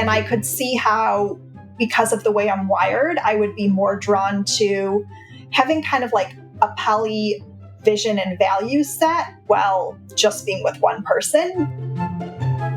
And I could see how, because of the way I'm wired, I would be more drawn to having kind of like a poly vision and value set while just being with one person.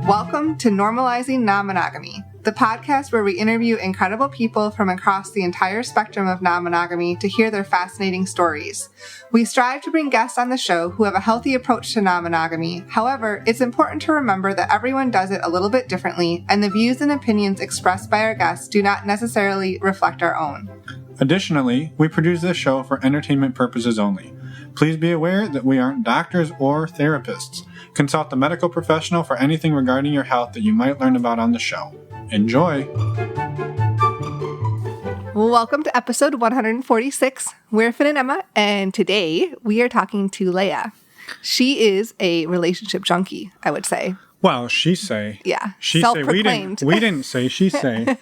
Welcome to Normalizing Non-Monogamy, the podcast where we interview incredible people from across the entire spectrum of non-monogamy to hear their fascinating stories. We strive to bring guests on the show who have a healthy approach to non-monogamy. However, it's important to remember that everyone does it a little bit differently, and the views and opinions expressed by our guests do not necessarily reflect our own. Additionally, we produce this show for entertainment purposes only. Please be aware that we aren't doctors or therapists. Consult a medical professional for anything regarding your health that you might learn about on the show. Enjoy! Welcome to episode 146. We're Finn and Emma, and today we are talking to Leah. She is a relationship junkie, I would say. Well, she say. Yeah, she self-proclaimed. Say. We didn't say, she say.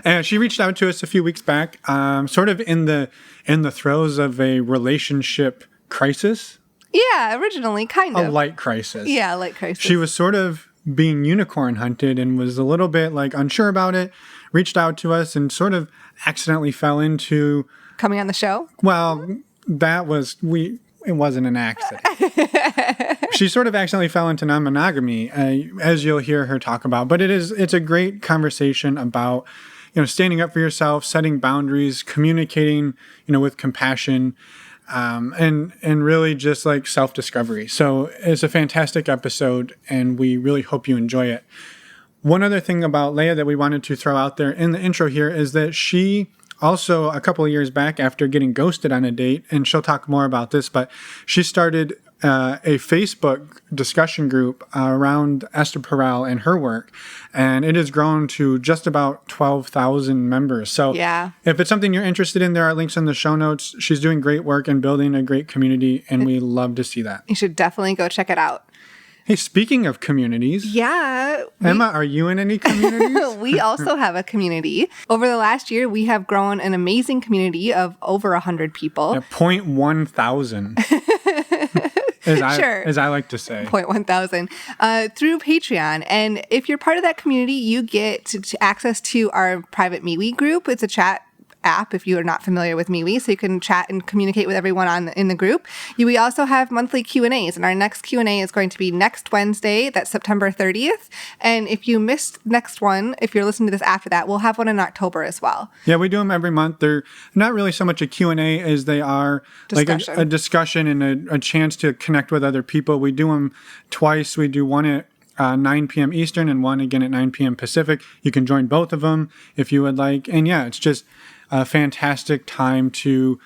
And she reached out to us a few weeks back, sort of in the throes of a relationship crisis. Yeah, originally, kind of. A light crisis. Yeah, a light crisis. She was sort of being unicorn hunted and was a little bit like unsure about it, reached out to us and sort of accidentally fell into... Coming on the show? Well, it wasn't an accident. She sort of accidentally fell into non-monogamy, as you'll hear her talk about. But it's a great conversation about, standing up for yourself, setting boundaries, communicating, with compassion, and really just like self-discovery. So it's a fantastic episode, and we really hope you enjoy it. One other thing about Leah that we wanted to throw out there in the intro here is that she also, a couple of years back, after getting ghosted on a date, and she'll talk more about this, but she started a Facebook discussion group around Esther Perel and her work, and it has grown to just about 12,000 members. So yeah. If it's something you're interested in, there are links in the show notes. She's doing great work and building a great community, and we love to see that. You should definitely go check it out. Hey, speaking of communities. Yeah. Emma, are you in any communities? We also have a community. Over the last year, we have grown an amazing community of over 100 people. At 0.1,000. As I like to say. 0.1,000 through Patreon. And if you're part of that community, you get to access to our private MeWe group. It's a chat app if you are not familiar with MeWe, so you can chat and communicate with everyone in the group. We also have monthly Q&As, and our next Q&A is going to be next Wednesday. That's September 30th. And if you missed next one, if you're listening to this after that, we'll have one in October as well. Yeah, we do them every month. They're not really so much a Q&A as they are discussion. Like a discussion and a chance to connect with other people. We do them twice. We do one at 9 p.m. Eastern and one again at 9 p.m. Pacific. You can join both of them if you would like. And yeah, it's just a fantastic time to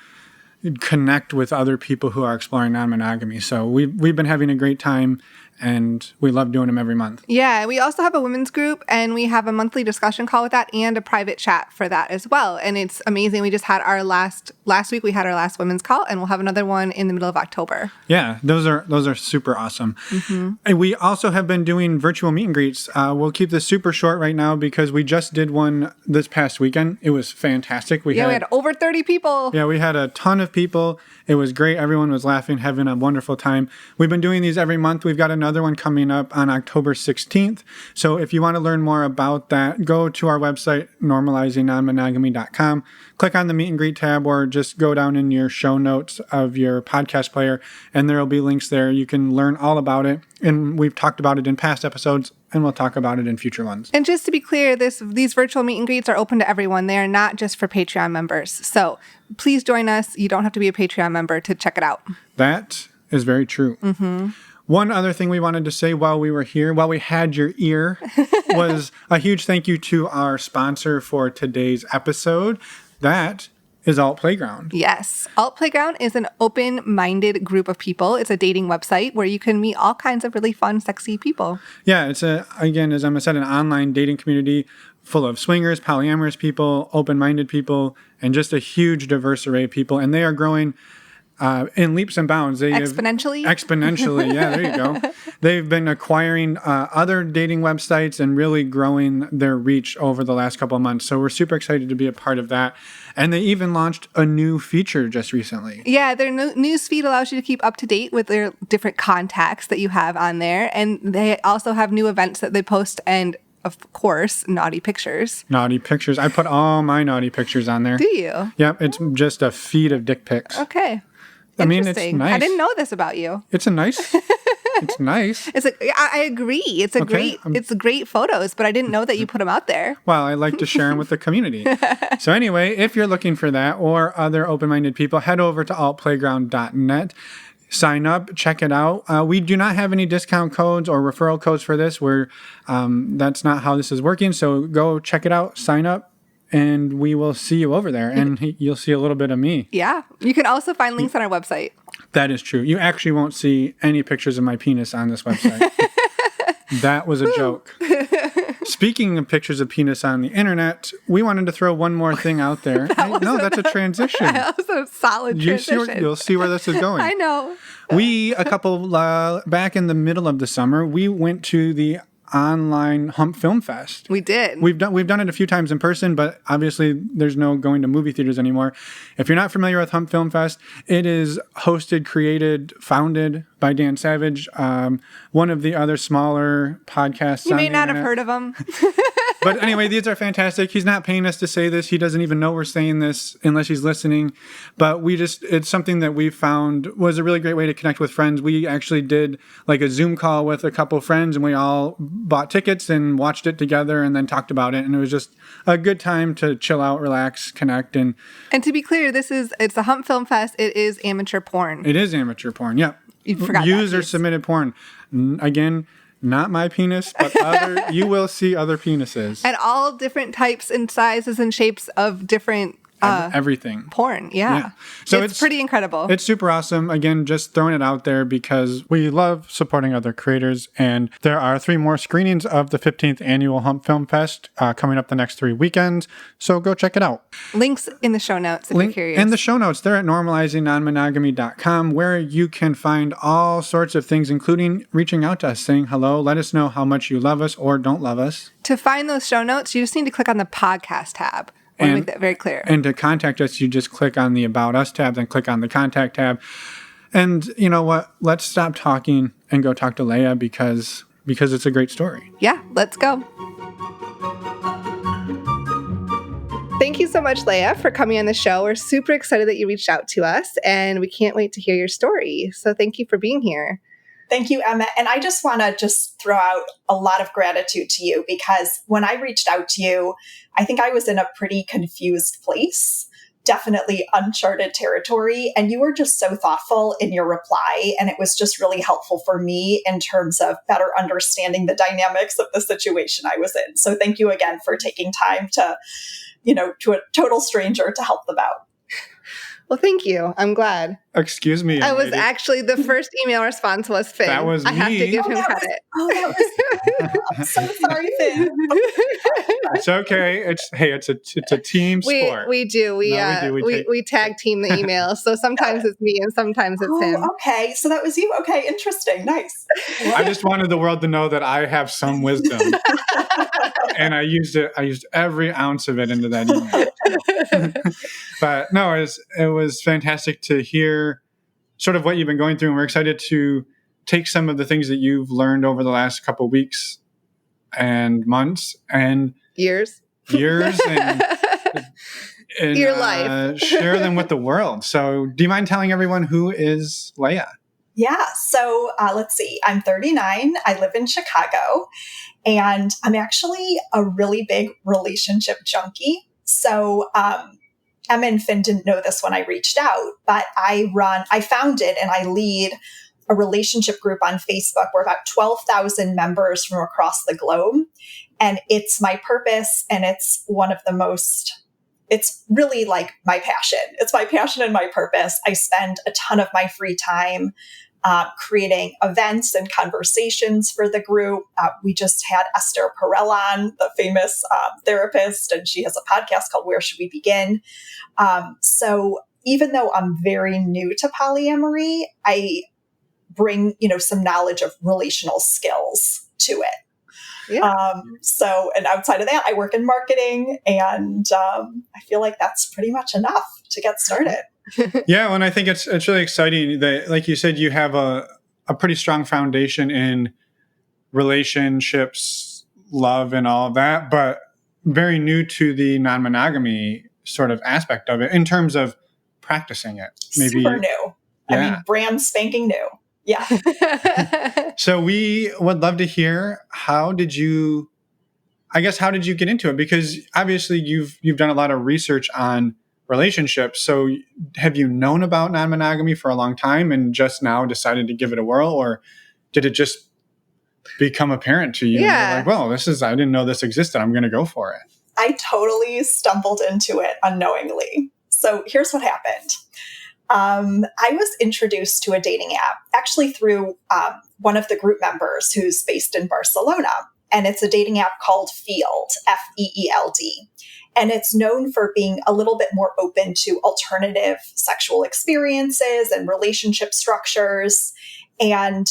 connect with other people who are exploring non-monogamy. So we've been having a great time, and we love doing them every month. Yeah, we also have a women's group, and we have a monthly discussion call with that and a private chat for that as well. And it's amazing. We just had our last week, we had our last women's call, and we'll have another one in the middle of October. Yeah, those are super awesome. Mm-hmm. And we also have been doing virtual meet and greets. We'll keep this super short right now because we just did one this past weekend. It was fantastic. We had over 30 people. Yeah, we had a ton of people. It was great. Everyone was laughing, having a wonderful time. We've been doing these every month. We've got another one coming up on October 16th. So if you want to learn more about that, go to our website, normalizingnonmonogamy.com. Click on the meet and greet tab, or just go down in your show notes of your podcast player, and there will be links there. You can learn all about it. And we've talked about it in past episodes, and we'll talk about it in future ones. And just to be clear, these virtual meet and greets are open to everyone. They are not just for Patreon members. So please join us. You don't have to be a Patreon member to check it out. That is very true. Mm-hmm. One other thing we wanted to say while we were here, while we had your ear, was a huge thank you to our sponsor for today's episode. That is Alt Playground. Yes. Alt Playground is an open-minded group of people. It's a dating website where you can meet all kinds of really fun, sexy people. Yeah, it's again, as Emma said, an online dating community full of swingers, polyamorous people, open-minded people, and just a huge diverse array of people. And they are growing in leaps and bounds. Exponentially? Exponentially, yeah, there you go. They've been acquiring other dating websites and really growing their reach over the last couple of months. So we're super excited to be a part of that. And they even launched a new feature just recently. Yeah, their news feed allows you to keep up to date with their different contacts that you have on there. And they also have new events that they post and of course, naughty pictures. Naughty pictures. I put all my naughty pictures on there. Do you? Yep. It's just a feed of dick pics. Okay. I mean, it's Interesting. nice. I didn't know this about you. It's a nice. It's nice. I agree. It's great photos, but I didn't know that you put them out there. Well, I like to share them with the community. So anyway, if you're looking for that or other open-minded people, head over to altplayground.net. Sign up, check it out. We do not have any discount codes or referral codes for this. That's not how this is working. So go check it out, sign up, and we will see you over there. And you'll see a little bit of me. Yeah. You can also find links on our website. That is true. You actually won't see any pictures of my penis on this website. That was a joke. Speaking of pictures of penis on the internet, we wanted to throw one more thing out there. That's a transition. That was a solid transition. You'll see where this is going. I know. Back in the middle of the summer, we went to the online Hump Film Fest. We did. We've done it a few times in person, but obviously there's no going to movie theaters anymore. If you're not familiar with Hump Film Fest, it is hosted, created, founded by Dan Savage, one of the other smaller podcasts. You may not have heard of him. But anyway, these are fantastic. He's not paying us to say this. He doesn't even know we're saying this unless he's listening. But it's something that we found was a really great way to connect with friends. We actually did like a Zoom call with a couple of friends, and we all bought tickets and watched it together and then talked about it. And it was just a good time to chill out, relax, connect. And to be clear, it's the Hump Film Fest. It is amateur porn. It is amateur porn. Yep. You forgot User-submitted porn. Again, not my penis, but you will see other penises. And all different types and sizes and shapes of different everything. Porn, yeah. So it's pretty incredible. It's super awesome. Again, just throwing it out there because we love supporting other creators. And there are 3 more screenings of the 15th annual Hump Film Fest coming up the next 3 weekends. So go check it out. Links in the show notes if you're curious. In the show notes, they're at normalizingnonmonogamy.com, where you can find all sorts of things, including reaching out to us, saying hello, let us know how much you love us or don't love us. To find those show notes, you just need to click on the podcast tab. I want to make that very clear. And to contact us, you just click on the About Us tab, then click on the Contact tab. And you know what? Let's stop talking and go talk to Leah because it's a great story. Yeah, let's go. Thank you so much, Leah, for coming on the show. We're super excited that you reached out to us, and we can't wait to hear your story. So thank you for being here. Thank you, Emma. And I just want to throw out a lot of gratitude to you because when I reached out to you, I think I was in a pretty confused place, definitely uncharted territory. And you were just so thoughtful in your reply. And it was just really helpful for me in terms of better understanding the dynamics of the situation I was in. So thank you again for taking time to a total stranger to help them out. Well, thank you. I'm glad. Excuse me. I was actually, the first email response was Finn. That was me. I have to give him credit. I'm so sorry, Finn. It's okay. It's a team sport. We do. We tag team the emails. So sometimes it's me and sometimes it's him. Okay. So that was you. Okay. Interesting. Nice. I just wanted the world to know that I have some wisdom. And I used every ounce of it into that email. But no, it was fantastic to hear sort of what you've been going through. And we're excited to take some of the things that you've learned over the last couple of weeks and months and years and your life. Share them with the world. So do you mind telling everyone who is Leah? Yeah. So let's see. I'm 39. I live in Chicago, and I'm actually a really big relationship junkie. So Emma and Finn didn't know this when I reached out, but I founded and I lead a relationship group on Facebook. We're about 12,000 members from across the globe. And it's my purpose. And it's it's really like my passion. It's my passion and my purpose. I spend a ton of my free time creating events and conversations for the group. We just had Esther Perel on, the famous therapist, and she has a podcast called Where Should We Begin? So even though I'm very new to polyamory, I bring, some knowledge of relational skills to it. Yeah. And outside of that, I work in marketing, and I feel like that's pretty much enough to get started. Yeah, well, and I think it's really exciting that, like you said, you have a pretty strong foundation in relationships, love and all of that, but very new to the non-monogamy sort of aspect of it in terms of practicing it. Maybe super new. Yeah. I mean, brand spanking new. Yeah. So we would love to hear, how did you get into it? Because obviously you've done a lot of research on relationships. So have you known about non-monogamy for a long time and just now decided to give it a whirl, or did it just become apparent to you? Yeah. And you're like, well, I didn't know this existed. I'm going to go for it. I totally stumbled into it unknowingly. So here's what happened. I was introduced to a dating app actually through one of the group members who's based in Barcelona. And it's a dating app called Feeld, Feeld. And it's known for being a little bit more open to alternative sexual experiences and relationship structures. And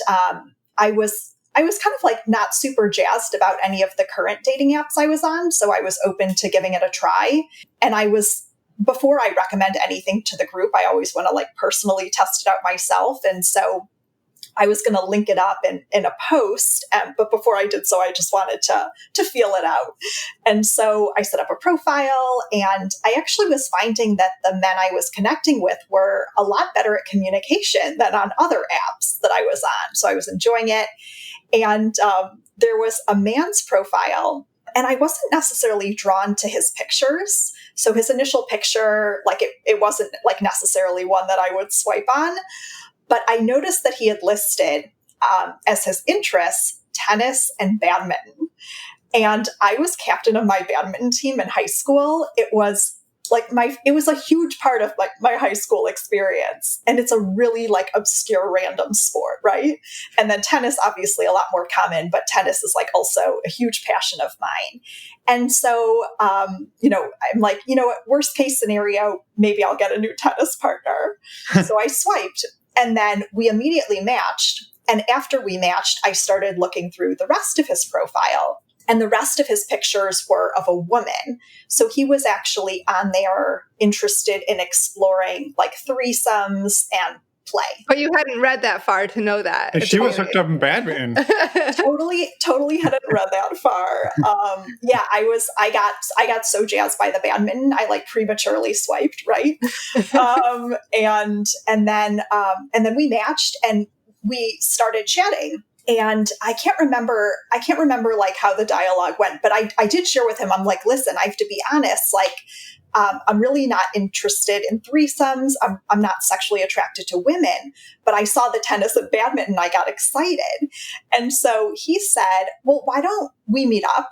I was kind of like not super jazzed about any of the current dating apps I was on. So I was open to giving it a try. And before I recommend anything to the group, I always want to like personally test it out myself. And so I was going to link it up in a post. But before I did so, I just wanted to feel it out. And so I set up a profile, and I actually was finding that the men I was connecting with were a lot better at communication than on other apps that I was on. So I was enjoying it. And there was a man's profile, and I wasn't necessarily drawn to his pictures. So his initial picture, like it wasn't like necessarily one that I would swipe on. But I noticed that he had listed as his interests tennis and badminton. And I was captain of my badminton team in high school. It was a huge part of like my high school experience. And it's a really like obscure random sport, right? And then tennis, obviously a lot more common, but tennis is like also a huge passion of mine. And so, I'm like, worst case scenario, maybe I'll get a new tennis partner. So I swiped, and then we immediately matched. And after we matched, I started looking through the rest of his profile. And the rest of his pictures were of a woman. So he was actually on there interested in exploring like threesomes and play. But you hadn't read that far to know that. She was hooked up in badminton. Totally hadn't read that far. I got so jazzed by the badminton, I like prematurely swiped, right? And then we matched and we started chatting. And I can't remember like how the dialogue went, but I did share with him, I'm like, listen, I have to be honest, like, I'm really not interested in threesomes. I'm not sexually attracted to women, but I saw the tennis and badminton. I got excited. And so he said, well, why don't we meet up?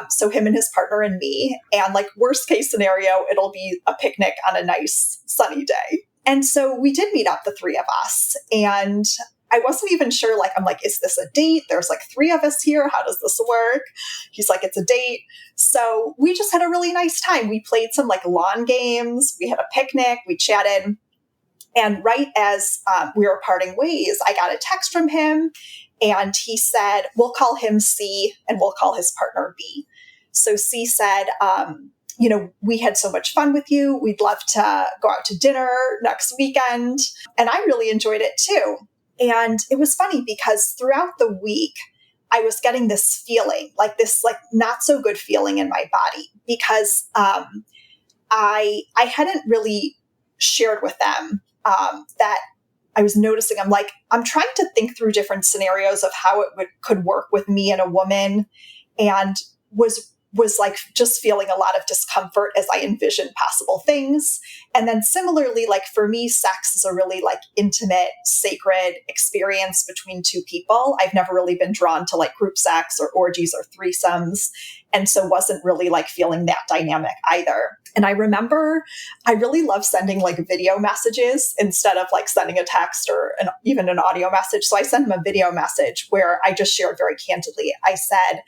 So him and his partner and me, and like worst case scenario, it'll be a picnic on a nice sunny day. And so we did meet up, the three of us. And I wasn't even sure, like, I'm like, is this a date? There's like three of us here. How does this work? He's like, it's a date. So we just had a really nice time. We played some like lawn games. We had a picnic. We chatted. And right as we were parting ways, I got a text from him. And he said, we'll call him C and we'll call his partner B. So C said, we had so much fun with you. We'd love to go out to dinner next weekend. And I really enjoyed it too. And it was funny because throughout the week, I was getting this feeling, like this like not so good feeling in my body, because I hadn't really shared with them that I was noticing. I'm trying to think through different scenarios of how it could work with me and a woman, and was like just feeling a lot of discomfort as I envisioned possible things. And then similarly, like for me, sex is a really like intimate, sacred experience between two people. I've never really been drawn to like group sex or orgies or threesomes. And so wasn't really like feeling that dynamic either. And I remember I really love sending like video messages instead of like sending a text or even an audio message. So I sent him a video message where I just shared very candidly. I said,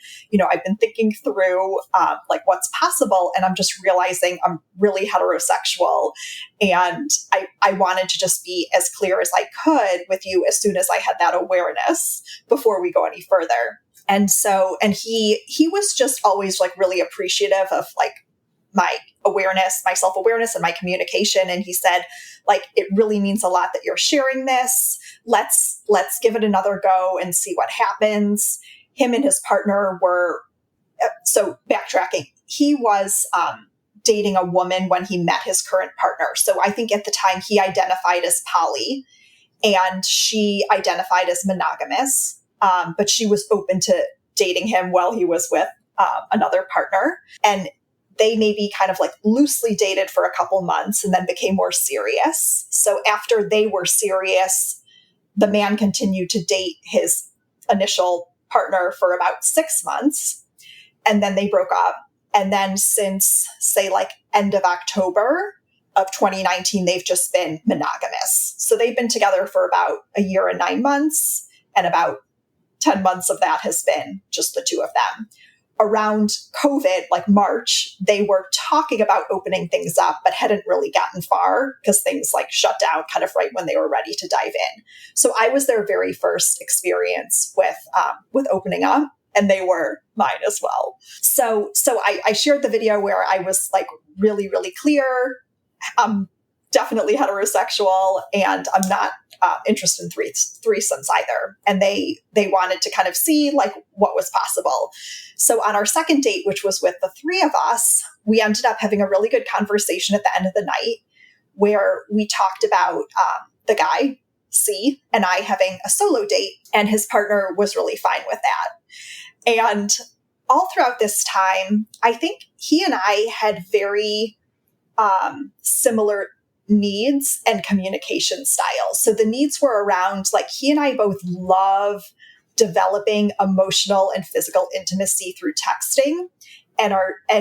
I've been thinking through like what's possible, and I'm just realizing I'm really heterosexual. And I wanted to just be as clear as I could with you as soon as I had that awareness before we go any further. And so, and he was just always like really appreciative of like my awareness, my self-awareness and my communication. And he said, like, it really means a lot that you're sharing this. Let's give it another go and see what happens. Him and his partner were backtracking. He was dating a woman when he met his current partner. So I think at the time he identified as poly and she identified as monogamous, but she was open to dating him while he was with another partner. And they maybe kind of like loosely dated for a couple months and then became more serious. So after they were serious, the man continued to date his initial partner for about 6 months, and then they broke up. And then since, say, like end of October of 2019, they've just been monogamous. So they've been together for about a year and 9 months, and about 10 months of that has been just the two of them. Around COVID, like March, they were talking about opening things up, but hadn't really gotten far because things like shut down kind of right when they were ready to dive in. So I was their very first experience with opening up, and they were mine as well. So I shared the video where I was like really, really clear. I'm definitely heterosexual, and I'm not interested in threesomes either. And they wanted to kind of see like what was possible. So on our second date, which was with the three of us, we ended up having a really good conversation at the end of the night where we talked about the guy, C, and I having a solo date, and his partner was really fine with that. And all throughout this time, I think he and I had very similar needs and communication styles. So the needs were around like he and I both love developing emotional and physical intimacy through texting, and I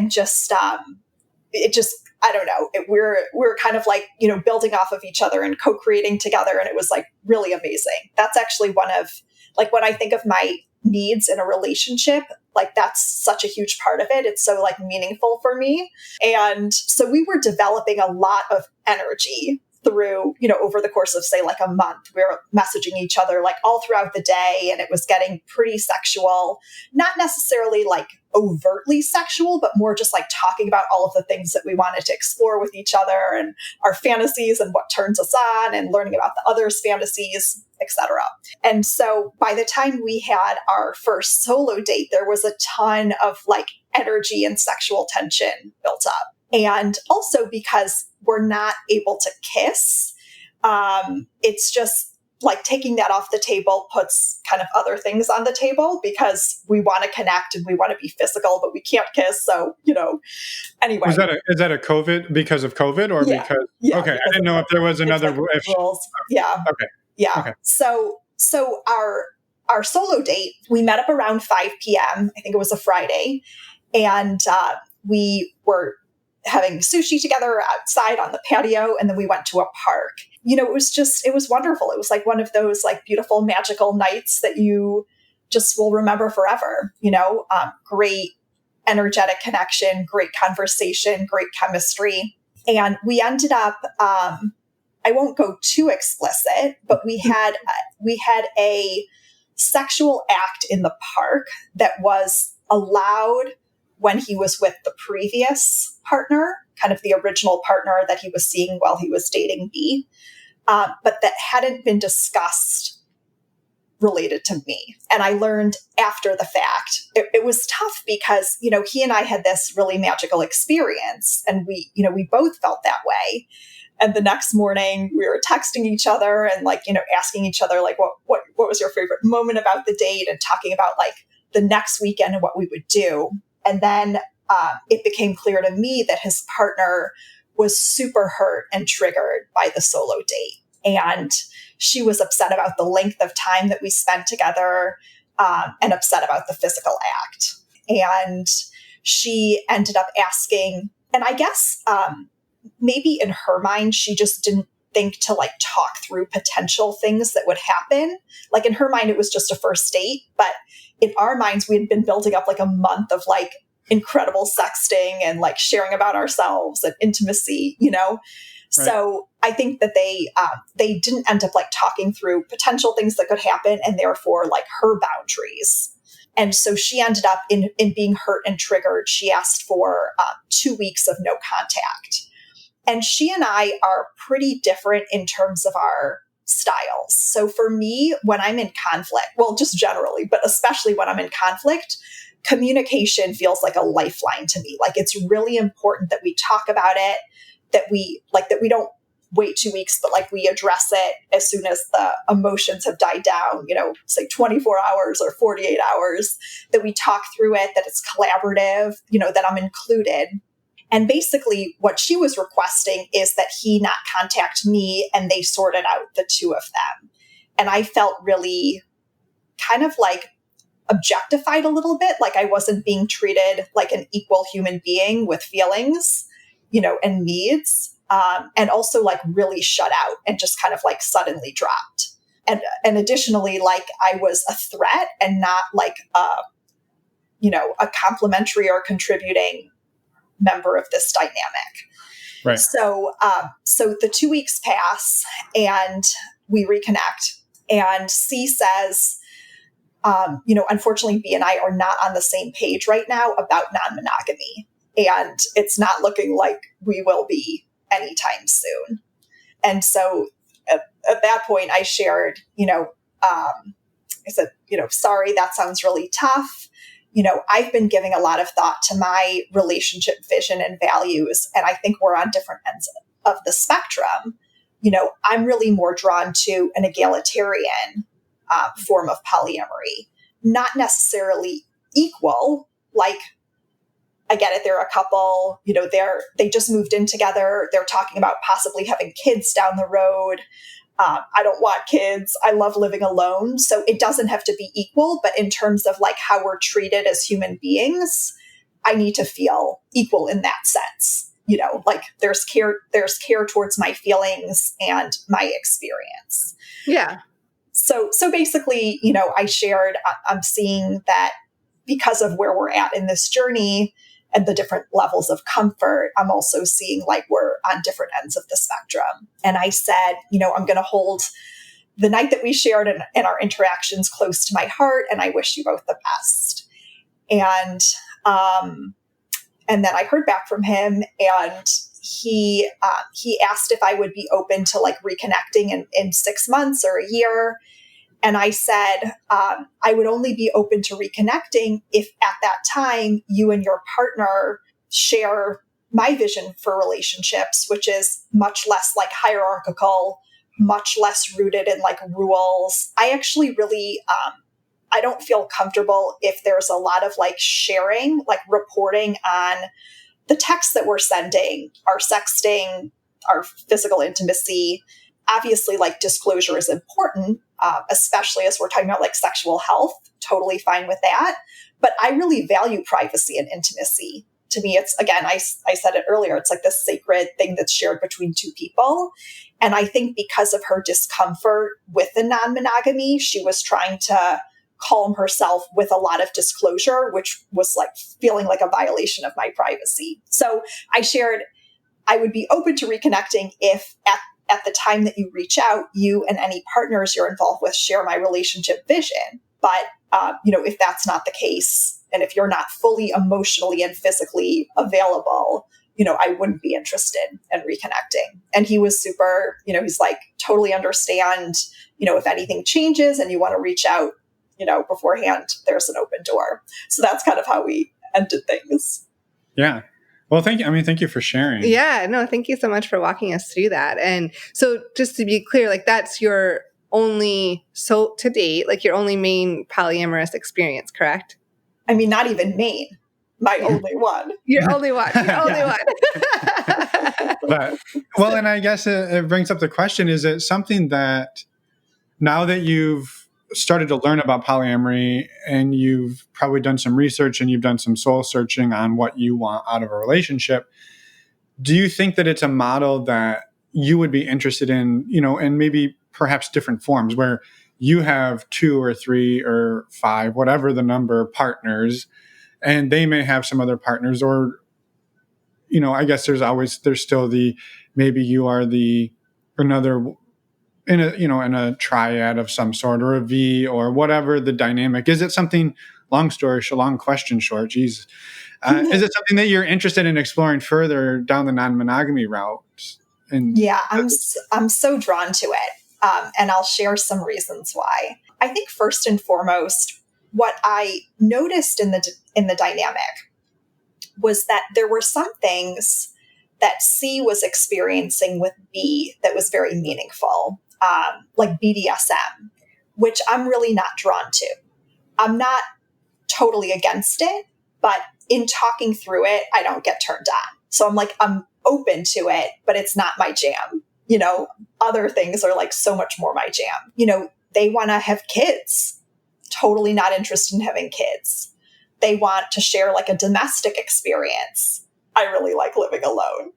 don't know, we're kind of like, you know, building off of each other and co-creating together, and it was like really amazing. That's actually one of like when I think of my needs in a relationship, like that's such a huge part of it. It's so like meaningful for me. And so we were developing a lot of energy through, you know, over the course of say like a month. We were messaging each other like all throughout the day, and it was getting pretty sexual, not necessarily like overtly sexual, but more just like talking about all of the things that we wanted to explore with each other and our fantasies and what turns us on, and learning about the other's fantasies, etc. And so by the time we had our first solo date, there was a ton of like energy and sexual tension built up. And also because we're not able to kiss, it's just like taking that off the table puts kind of other things on the table because we want to connect and we want to be physical, but we can't kiss. So, you know, anyway. Is that a COVID because of COVID or Yeah. because? Yeah, okay, because I didn't know if there was another rules. Yeah. Okay. Yeah. Okay. So our solo date, we met up around 5 p.m. I think it was a Friday, and we were having sushi together outside on the patio, and then we went to a park. You know, it was wonderful. It was like one of those like beautiful, magical nights that you just will remember forever. You know, great energetic connection, great conversation, great chemistry. And we ended up, I won't go too explicit, but we had a sexual act in the park that was allowed when he was with the previous partner, kind of the original partner that he was seeing while he was dating B, but that hadn't been discussed related to me. And I learned after the fact. It was tough because, you know, he and I had this really magical experience, and we both felt that way. And the next morning we were texting each other and like, you know, asking each other like, what was your favorite moment about the date, and talking about like the next weekend and what we would do. And then it became clear to me that his partner was super hurt and triggered by the solo date. And she was upset about the length of time that we spent together, and upset about the physical act. And she ended up asking, and I guess maybe in her mind, she just didn't think to like talk through potential things that would happen. Like in her mind, it was just a first date, but in our minds, we had been building up like a month of like incredible sexting and like sharing about ourselves and intimacy, you know? Right. So I think that they didn't end up like talking through potential things that could happen, and therefore like her boundaries. And so she ended up in being hurt and triggered. She asked for 2 weeks of no contact. And she and I are pretty different in terms of our styles. So for me, when I'm in conflict, well, just generally, but especially when I'm in conflict, communication feels like a lifeline to me. Like it's really important that we talk about it, that we don't wait 2 weeks, but like we address it as soon as the emotions have died down, say 24 hours or 48 hours, that we talk through it, that it's collaborative, that I'm included. And basically what she was requesting is that he not contact me and they sorted out the two of them. And I felt really kind of like objectified a little bit, like I wasn't being treated like an equal human being with feelings, and needs. And also like really shut out and just kind of like suddenly dropped. And additionally, like I was a threat and not like a complimentary or contributing member of this dynamic. Right. So the 2 weeks pass and we reconnect, and C says, unfortunately, B and I are not on the same page right now about non-monogamy, and it's not looking like we will be anytime soon. And so at that point I shared, I said, sorry, that sounds really tough. I've been giving a lot of thought to my relationship vision and values, and I think we're on different ends of the spectrum. I'm really more drawn to an egalitarian form of polyamory, not necessarily equal. Like, I get it. They're a couple, they just moved in together. They're talking about possibly having kids down the road. I don't want kids. I love living alone. So it doesn't have to be equal, but in terms of like how we're treated as human beings, I need to feel equal in that sense. Like there's care towards my feelings and my experience. Yeah. So basically, I shared, I'm seeing that because of where we're at in this journey and the different levels of comfort, I'm also seeing like we're on different ends of the spectrum. And I said, I'm going to hold the night that we shared and our interactions close to my heart, and I wish you both the best. And then I heard back from him, and he asked if I would be open to like reconnecting in 6 months or a year. And I said, I would only be open to reconnecting if at that time you and your partner share my vision for relationships, which is much less like hierarchical, much less rooted in like rules. I actually really, I don't feel comfortable if there's a lot of like sharing, like reporting on the texts that we're sending, our sexting, our physical intimacy. Obviously, like disclosure is important, especially as we're talking about like sexual health. Totally fine with that. But I really value privacy and intimacy. To me, it's, again, I said it earlier, it's like this sacred thing that's shared between two people. And I think because of her discomfort with the non-monogamy, she was trying to calm herself with a lot of disclosure, which was like feeling like a violation of my privacy. So I shared, I would be open to reconnecting if at the time that you reach out, you and any partners you're involved with share my relationship vision. But, if that's not the case, and if you're not fully emotionally and physically available, I wouldn't be interested in reconnecting. And he was super, he's like, totally understand, if anything changes and you want to reach out, beforehand, there's an open door. So that's kind of how we ended things. Yeah. Well, thank you. Thank you for sharing. Yeah, no, thank you so much for walking us through that. And so just to be clear, like that's your only, so to date, like your only main polyamorous experience, correct? Not even main, my only one. Your only one. Your only one. But, well, and I guess it brings up the question, is it something that now that you've started to learn about polyamory and you've probably done some research and you've done some soul searching on what you want out of a relationship, do you think that it's a model that you would be interested in, and maybe perhaps different forms where you have 2 or 3 or 5, whatever the number, partners, and they may have some other partners, or, I guess there's still maybe you are another in a triad of some sort, or a V, or whatever the dynamic is. It something, long question short, Jesus. Is it something that you're interested in exploring further down the non-monogamy route? Yeah, I'm so drawn to it. And I'll share some reasons why. I think first and foremost, what I noticed in the dynamic was that there were some things that C was experiencing with B that was very meaningful, like BDSM, which I'm really not drawn to. I'm not totally against it, but in talking through it, I don't get turned on. So I'm open to it, but it's not my jam. Other things are like so much more my jam. They want to have kids. Totally not interested in having kids. They want to share like a domestic experience. I really like living alone.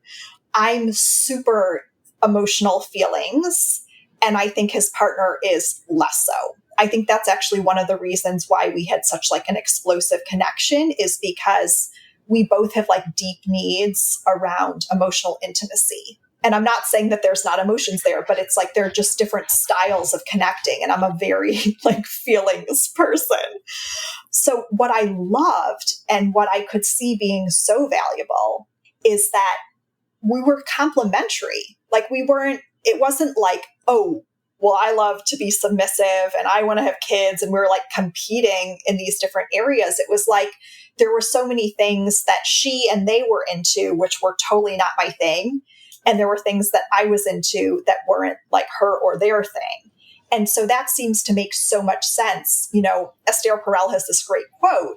I'm super emotional feelings, and I think his partner is less so. I think that's actually one of the reasons why we had such like an explosive connection, is because we both have like deep needs around emotional intimacy. And I'm not saying that there's not emotions there, but it's like they're just different styles of connecting. And I'm a very like feelings person. So what I loved and what I could see being so valuable is that we were complementary. Like it wasn't like, oh, well, I love to be submissive and I want to have kids. And we were like competing in these different areas. It was like there were so many things that she and they were into, which were totally not my thing. And there were things that I was into that weren't like her or their thing. And so that seems to make so much sense. Esther Perel has this great quote: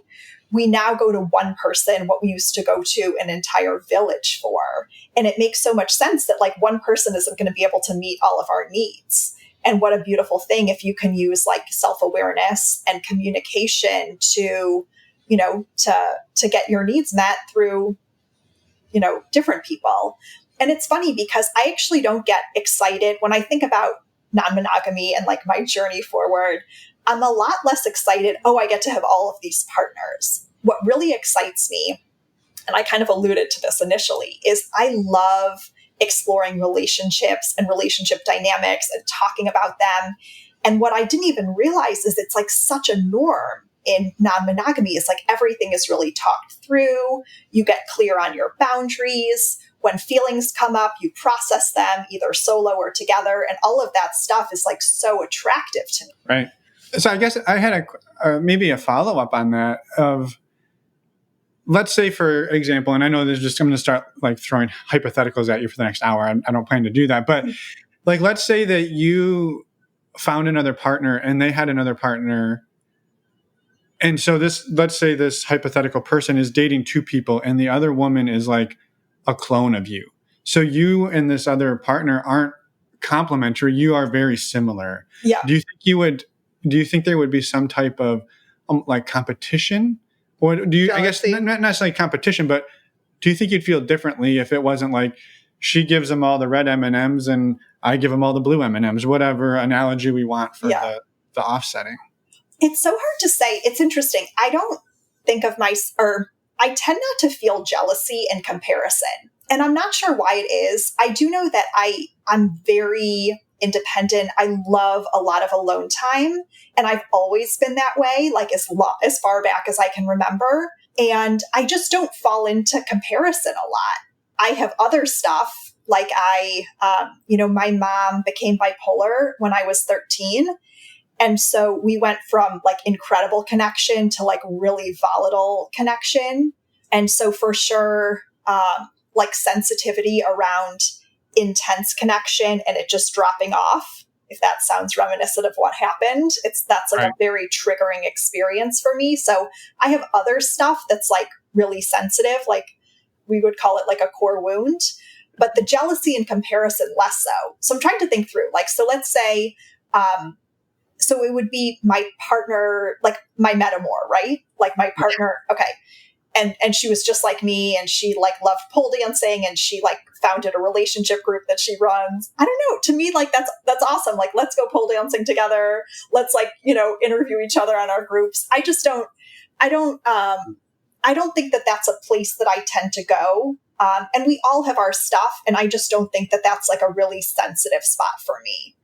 we now go to one person what we used to go to an entire village for. And it makes so much sense that like one person isn't going to be able to meet all of our needs. And what a beautiful thing if you can use like self-awareness and communication to get your needs met through, different people. And it's funny because I actually don't get excited when I think about non-monogamy and like my journey forward. I'm a lot less excited, oh, I get to have all of these partners. What really excites me, and I kind of alluded to this initially, is I love exploring relationships and relationship dynamics and talking about them. And what I didn't even realize is it's like such a norm in non-monogamy. It's like everything is really talked through. You get clear on your boundaries. When feelings come up, you process them either solo or together. And all of that stuff is like so attractive to me. Right. So I guess I had maybe a follow-up on that of, let's say, for example, and I know I'm going to start like throwing hypotheticals at you for the next hour. I don't plan to do that. But like, let's say that you found another partner and they had another partner. And so let's say this hypothetical person is dating two people and the other woman is like a clone of you. So you and this other partner aren't complementary. You are very similar. Yeah. Do you think there would be some type of like competition? Or do you, jealousy? I guess not necessarily competition, but do you think you'd feel differently if it wasn't like she gives them all the red M&Ms and I give them all the blue M&Ms, whatever analogy we want for the offsetting? It's so hard to say. It's interesting. I don't think of I tend not to feel jealousy and comparison. And I'm not sure why it is. I do know that I'm very independent. I love a lot of alone time. And I've always been that way, like as far back as I can remember. And I just don't fall into comparison a lot. I have other stuff. Like my mom became bipolar when I was 13. And so we went from like incredible connection to like really volatile connection. And so for sure, like sensitivity around intense connection and it just dropping off, if that sounds reminiscent of what happened, that's like right. A very triggering experience for me. So I have other stuff that's like really sensitive, like we would call it like a core wound, but the jealousy and comparison less so. So I'm trying to think through, like, so let's say, so it would be my partner, like my metamor, right? Like my partner. Okay. And she was just like me and she like loved pole dancing and she like founded a relationship group that she runs. I don't know. To me, like that's awesome. Like, let's go pole dancing together. Let's like, interview each other on our groups. I don't think that that's a place that I tend to go. And we all have our stuff. And I just don't think that that's like a really sensitive spot for me.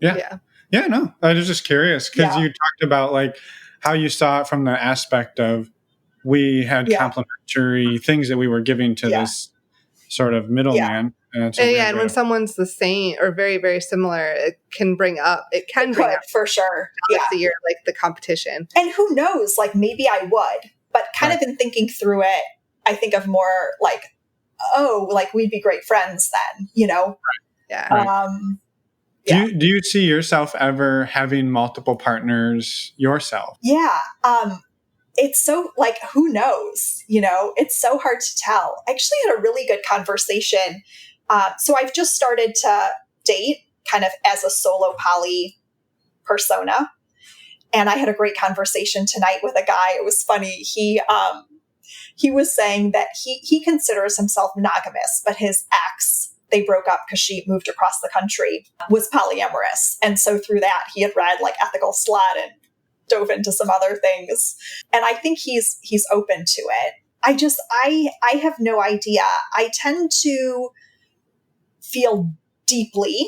Yeah. Yeah, no, I was just curious because you talked about like how you saw it from the aspect of we had complementary things that we were giving to this sort of middleman. And it's a weird And way when to- someone's the same or very, very similar, it can bring up For sure. Yeah. jealousy or like the competition. And who knows, like maybe I would, but kind of in thinking through it, I think of more like, oh, like we'd be great friends then, you know? Yeah. Right. Do you see yourself ever having multiple partners yourself? Yeah. It's so like, who knows, you know, it's so hard to tell. I actually had a really good conversation. So I've just started to date kind of as a solo poly persona. And I had a great conversation tonight with a guy. It was funny. He was saying that he considers himself monogamous, but his ex, they broke up because she moved across the country, was polyamorous. And so through that, he had read like Ethical Slut and dove into some other things. And I think he's open to it. I have no idea. I tend to feel deeply,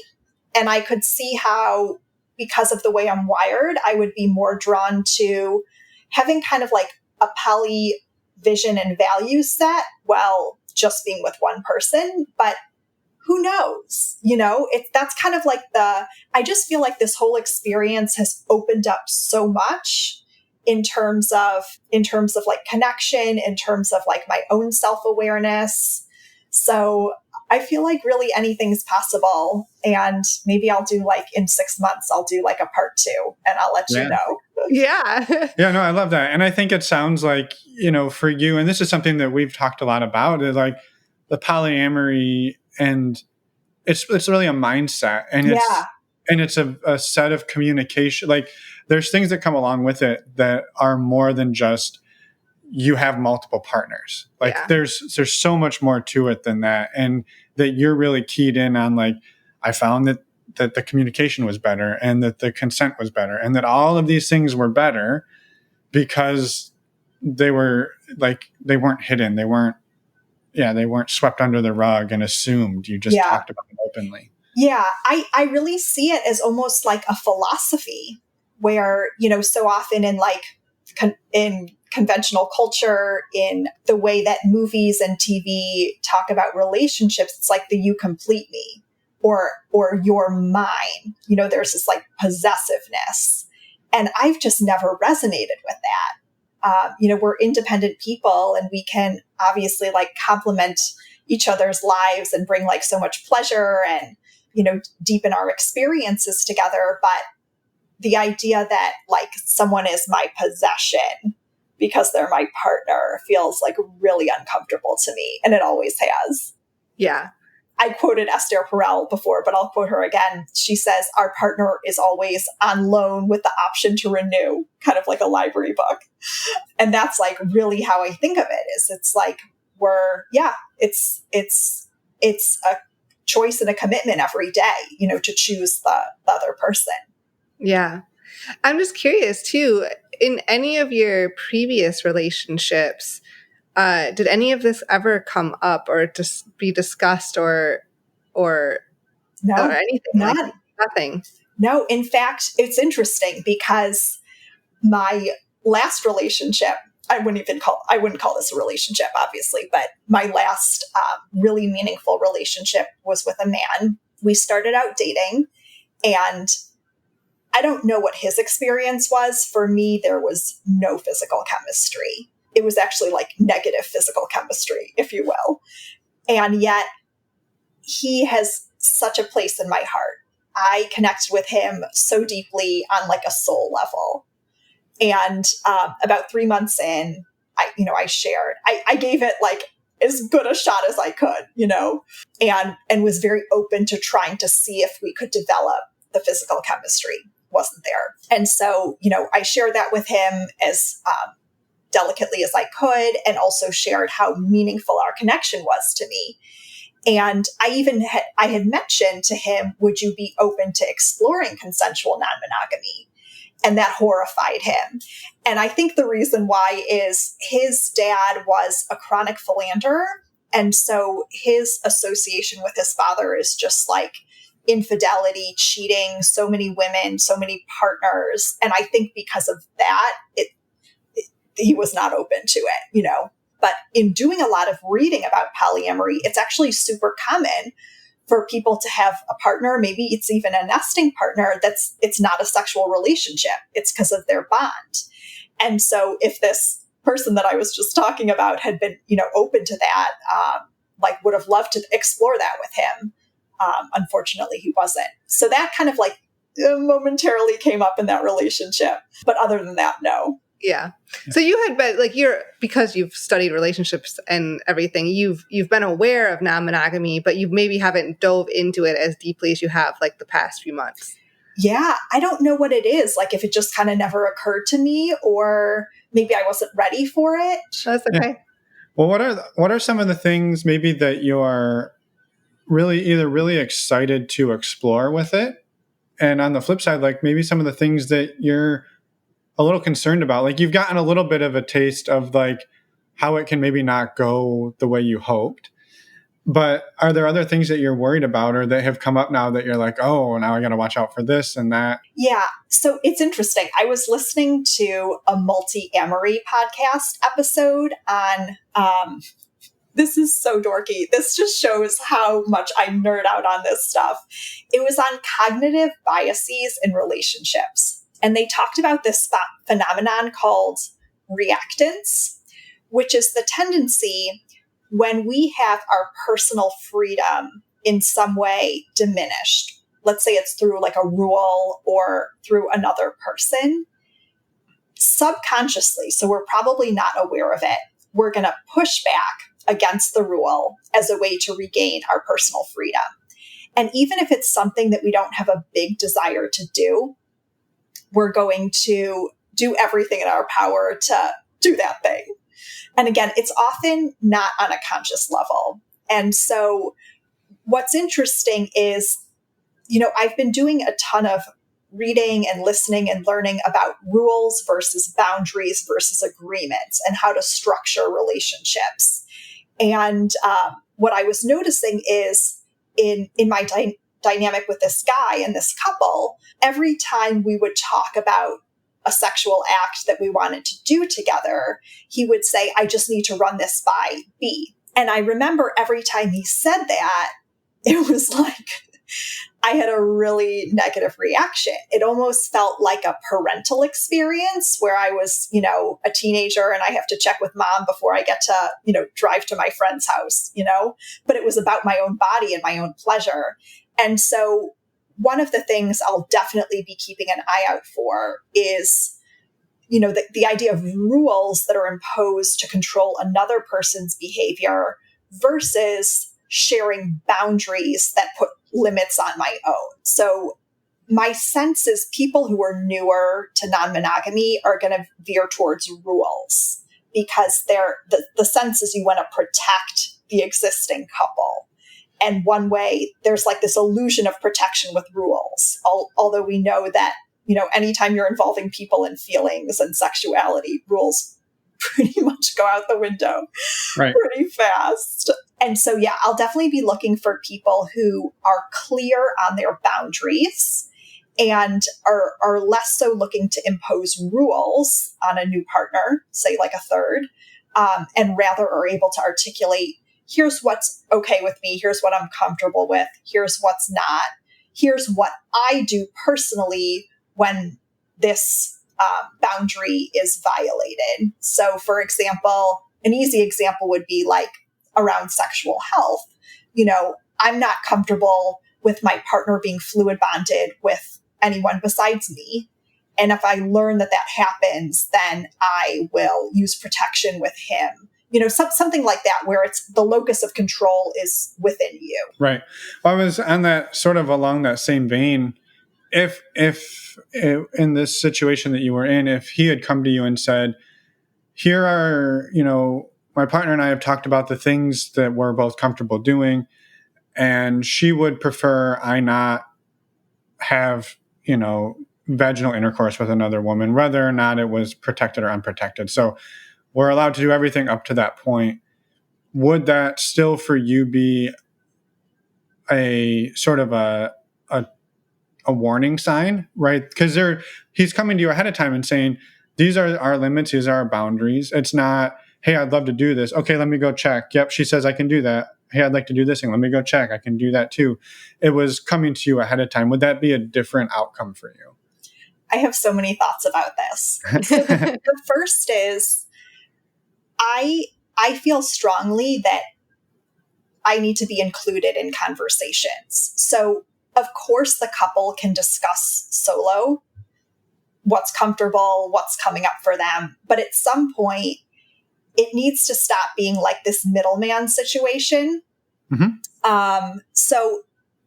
and I could see how, because of the way I'm wired, I would be more drawn to having kind of like a poly vision and value set while just being with one person. But who knows? You know, that's kind of like I just feel like this whole experience has opened up so much in terms of like connection, in terms of like my own self-awareness. So I feel like really anything's possible. And maybe I'll do like in 6 months, I'll do like a part 2 and I'll let you know. Yeah. Yeah, no, I love that. And I think it sounds like, you know, for you, and this is something that we've talked a lot about, is like the polyamory, and it's really a mindset, and it's a set of communication. Like there's things that come along with it that are more than just you have multiple partners. Like there's so much more to it than that. And that you're really keyed in on, like, I found that the communication was better, and that the consent was better, and that all of these things were better because they were like, they weren't hidden. They weren't swept under the rug and assumed. You just talked about them openly. Yeah. I really see it as almost like a philosophy where, you know, so often in like in conventional culture, in the way that movies and TV talk about relationships, it's like the you complete me or you're mine. You know, there's this like possessiveness. And I've just never resonated with that. You know, we're independent people, and we can obviously like complement each other's lives and bring like so much pleasure and, you know, deepen our experiences together. But the idea that like someone is my possession because they're my partner feels like really uncomfortable to me. And it always has. Yeah. I quoted Esther Perel before, but I'll quote her again. She says, our partner is always on loan with the option to renew, kind of like a library book. And that's like really how I think of it, is it's like it's a choice and a commitment every day, you know, to choose the other person. Yeah. I'm just curious too, in any of your previous relationships, did any of this ever come up or just be discussed or anything? None. Nothing. No, in fact, it's interesting because my last relationship, I wouldn't call this a relationship, obviously, but my last really meaningful relationship was with a man. We started out dating, and I don't know what his experience was. For me, there was no physical chemistry. It was actually like negative physical chemistry, if you will. And yet he has such a place in my heart. I connect with him so deeply on like a soul level. And about 3 months in, I shared, I gave it like as good a shot as I could, you know, and was very open to trying to see if we could develop the physical chemistry. Wasn't there. And so, you know, I shared that with him as delicately as I could, and also shared how meaningful our connection was to me. And I had mentioned to him, would you be open to exploring consensual non-monogamy? And that horrified him. And I think the reason why is his dad was a chronic philanderer. And so his association with his father is just like infidelity, cheating, so many women, so many partners. And I think because of that, he was not open to it, you know. But in doing a lot of reading about polyamory, it's actually super common for people to have a partner, maybe it's even a nesting partner, it's not a sexual relationship. It's because of their bond. And so if this person that I was just talking about had been, open to that, would have loved to explore that with him. Unfortunately, he wasn't. So that kind of momentarily came up in that relationship. But other than that, no. Yeah. So you had been because you've studied relationships and everything, you've been aware of non-monogamy, but you maybe haven't dove into it as deeply as you have the past few months. Yeah. I don't know what it is. If it just kind of never occurred to me, or maybe I wasn't ready for it. That's okay. Yeah. Well, what are some of the things maybe that you are really excited to explore with it? And on the flip side, maybe some of the things that you're a little concerned about, you've gotten a little bit of a taste of how it can maybe not go the way you hoped. But are there other things that you're worried about or that have come up now that you're oh, now I got to watch out for this and that? Yeah. So it's interesting. I was listening to a multi-amory podcast episode on, this is so dorky. This just shows how much I nerd out on this stuff. It was on cognitive biases in relationships. And they talked about this phenomenon called reactance, which is the tendency when we have our personal freedom in some way diminished. Let's say it's through a rule or through another person. Subconsciously, so we're probably not aware of it, we're going to push back against the rule as a way to regain our personal freedom. And even if it's something that we don't have a big desire to do, we're going to do everything in our power to do that thing. And again, it's often not on a conscious level. And so what's interesting is, I've been doing a ton of reading and listening and learning about rules versus boundaries versus agreements and how to structure relationships. And what I was noticing is in my dynamic with this guy and this couple, every time we would talk about a sexual act that we wanted to do together, he would say, I just need to run this by B. And I remember every time he said that, it was I had a really negative reaction. It almost felt like a parental experience where I was, a teenager and I have to check with mom before I get to, drive to my friend's house, but it was about my own body and my own pleasure. And so one of the things I'll definitely be keeping an eye out for is, the idea of rules that are imposed to control another person's behavior versus sharing boundaries that put limits on my own. So my sense is people who are newer to non-monogamy are going to veer towards rules because the sense is you want to protect the existing couple. And one way, there's this illusion of protection with rules, although we know that, anytime you're involving people in feelings and sexuality, rules pretty much go out the window pretty fast. And so, yeah, I'll definitely be looking for people who are clear on their boundaries and are less so looking to impose rules on a new partner, say a third, and rather are able to articulate, here's what's okay with me. Here's what I'm comfortable with. Here's what's not. Here's what I do personally when this boundary is violated. So, for example, an easy example would be around sexual health. I'm not comfortable with my partner being fluid bonded with anyone besides me. And if I learn that happens, then I will use protection with him. Something like that, where it's the locus of control is within you. Right. Well, I was on that sort of along that same vein. If in this situation that you were in, if he had come to you and said, here are, my partner and I have talked about the things that we're both comfortable doing, and she would prefer I not have, vaginal intercourse with another woman, whether or not it was protected or unprotected. So we're allowed to do everything up to that point. Would that still for you be a sort of a warning sign, right? Because he's coming to you ahead of time and saying, these are our limits, these are our boundaries. It's not, hey, I'd love to do this. Okay, let me go check. Yep, she says I can do that. hey, I'd like to do this thing. Let me go check. I can do that too. It was coming to you ahead of time. Would that be a different outcome for you? I have so many thoughts about this. So the first is I feel strongly that I need to be included in conversations. So of course the couple can discuss solo, what's comfortable, what's coming up for them. But at some point, it needs to stop being like this middleman situation. So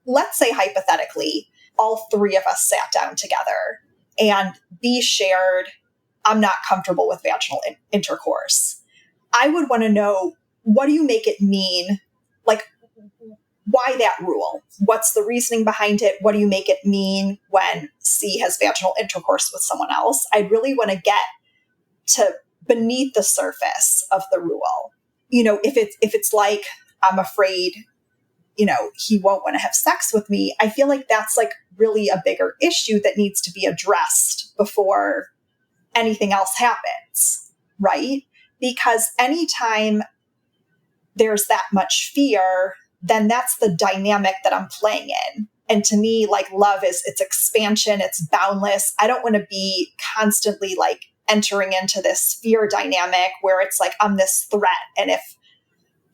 let's say hypothetically, all three of us sat down together and B shared, I'm not comfortable with vaginal intercourse. I would want to know, what do you make it mean? Like, why that rule? What's the reasoning behind it? What do you make it mean when C has vaginal intercourse with someone else? I'd really want to get to beneath the surface of the rule. If it's like, I'm afraid, he won't want to have sex with me, I feel like that's like really a bigger issue that needs to be addressed before anything else happens, right? Because anytime there's that much fear, then that's the dynamic that I'm playing in. And to me, like, love it's expansion, it's boundless. I don't want to be constantly like entering into this fear dynamic where it's like, I'm this threat. And if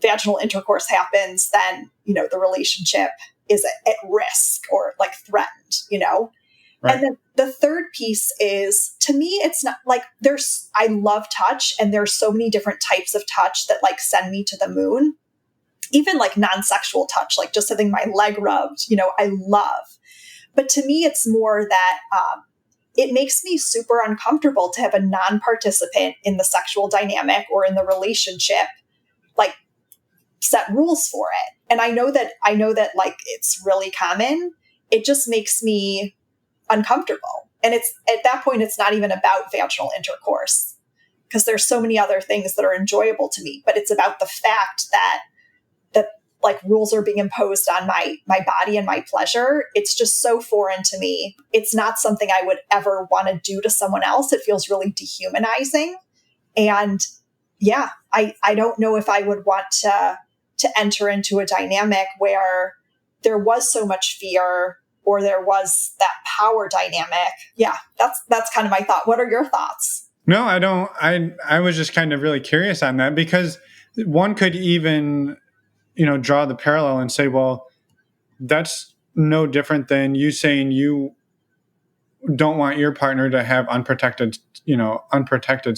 vaginal intercourse happens, then, the relationship is at risk or like threatened, Right. And then the third piece is, to me, it's not like I love touch, and there's so many different types of touch that like send me to the moon. Even like non-sexual touch, like just having my leg rubbed, I love. But to me, it's more that it makes me super uncomfortable to have a non-participant in the sexual dynamic or in the relationship, like set rules for it. And I know that like it's really common. It just makes me uncomfortable. And it's at that point, it's not even about vaginal intercourse, because there's so many other things that are enjoyable to me. But it's about the fact that like rules are being imposed on my body and my pleasure. It's just so foreign to me. It's not something I would ever want to do to someone else. It feels really dehumanizing. And yeah, I don't know if I would want to enter into a dynamic where there was so much fear or there was that power dynamic. Yeah, that's kind of my thought. What are your thoughts? No, I don't. I was just kind of really curious on that, because one could even draw the parallel and say, well, that's no different than you saying you don't want your partner to have unprotected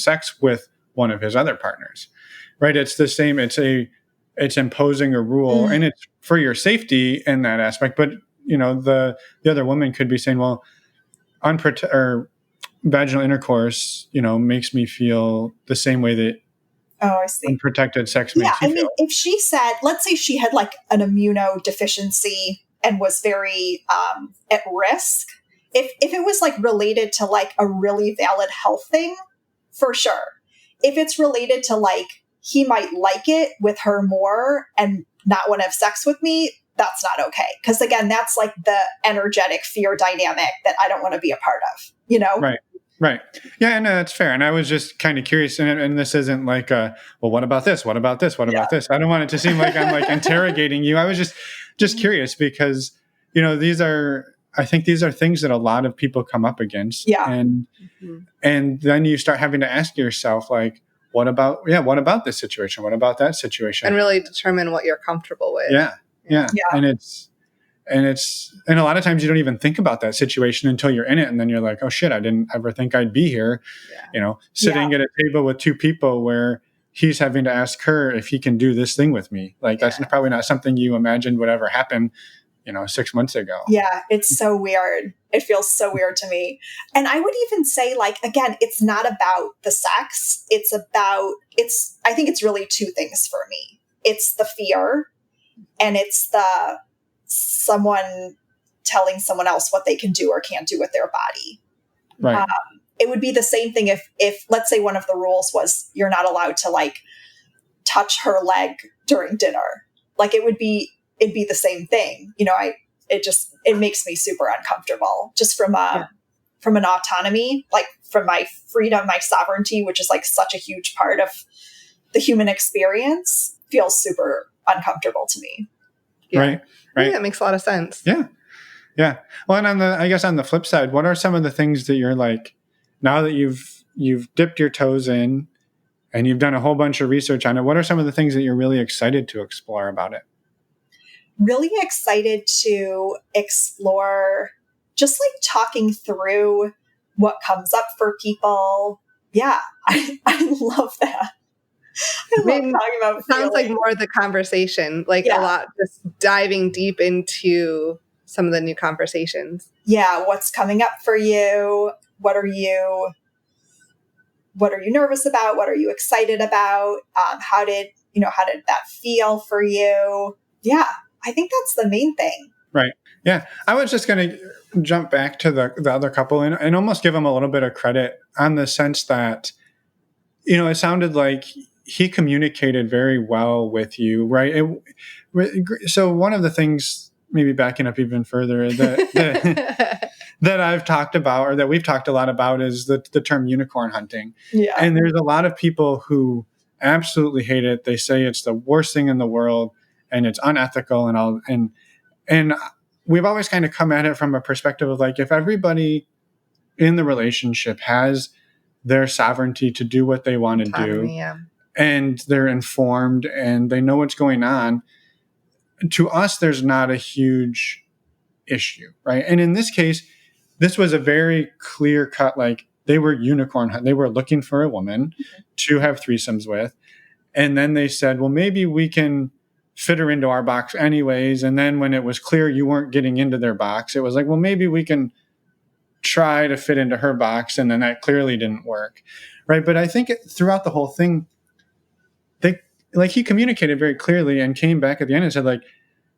sex with one of his other partners, right? It's the same. It's imposing a rule, and it's for your safety in that aspect. But the other woman could be saying, well, vaginal intercourse, makes me feel the same way that I see. Unprotected sex makes you feel. I mean, if she said, let's say she had like an immunodeficiency and was very at risk, if it was like related to like a really valid health thing, for sure. If it's related to like, he might like it with her more and not want to have sex with me, that's not okay. Because again, that's like the energetic fear dynamic that I don't want to be a part of, Right. Yeah, no, that's fair. And I was just kind of curious, and this isn't like, well, what about this? What about this? What about this? I don't want it to seem like I'm like interrogating you. I was just curious, because, I think these are things that a lot of people come up against. Yeah. And then you start having to ask yourself, like, what about this situation? What about that situation? And really determine what you're comfortable with. Yeah. And a lot of times you don't even think about that situation until you're in it. And then you're like, oh shit, I didn't ever think I'd be here, sitting at a table with two people where he's having to ask her if he can do this thing with me. Like, that's probably not something you imagined would ever happen, 6 months ago. Yeah. It's so weird. It feels so weird to me. And I would even say, like, again, it's not about the sex. I think it's really two things for me. It's the fear, and it's the someone telling someone else what they can do or can't do with their body. Right. It would be the same thing if let's say one of the rules was you're not allowed to like touch her leg during dinner. Like it'd be the same thing. It makes me super uncomfortable just from an autonomy, like from my freedom, my sovereignty, which is like such a huge part of the human experience, feels super uncomfortable to me. Yeah. Right. I think that makes a lot of sense. Yeah. Yeah. Well, and I guess on the flip side, what are some of the things that you're like, now that you've dipped your toes in and you've done a whole bunch of research on it, what are some of the things that you're really excited to explore about it? Really excited to explore just like talking through what comes up for people. Yeah, I love that. I love talking about sounds like feelings. more of the conversation, like a lot, just diving deep into some of the new conversations. Yeah, what's coming up for you? What are you nervous about? What are you excited about? How did that feel for you? Yeah, I think that's the main thing. Right. Yeah. I was just going to jump back to the other couple and almost give them a little bit of credit on the sense that, it sounded like he communicated very well with you, right? So one of the things, maybe backing up even further, that I've talked about, or that we've talked a lot about, is the term unicorn hunting. Yeah. And there's a lot of people who absolutely hate it. They say it's the worst thing in the world and it's unethical and all. And we've always kind of come at it from a perspective of like, if everybody in the relationship has their sovereignty to do what they want to do, yeah. and they're informed and they know what's going on, to us, there's not a huge issue, right? And in this case, this was a very clear cut, like they were they were looking for a woman to have threesomes with. And then they said, well, maybe we can fit her into our box anyways. And then when it was clear you weren't getting into their box, it was like, well, maybe we can try to fit into her box. And then that clearly didn't work. Right. But I think throughout the whole thing, he communicated very clearly and came back at the end and said, like,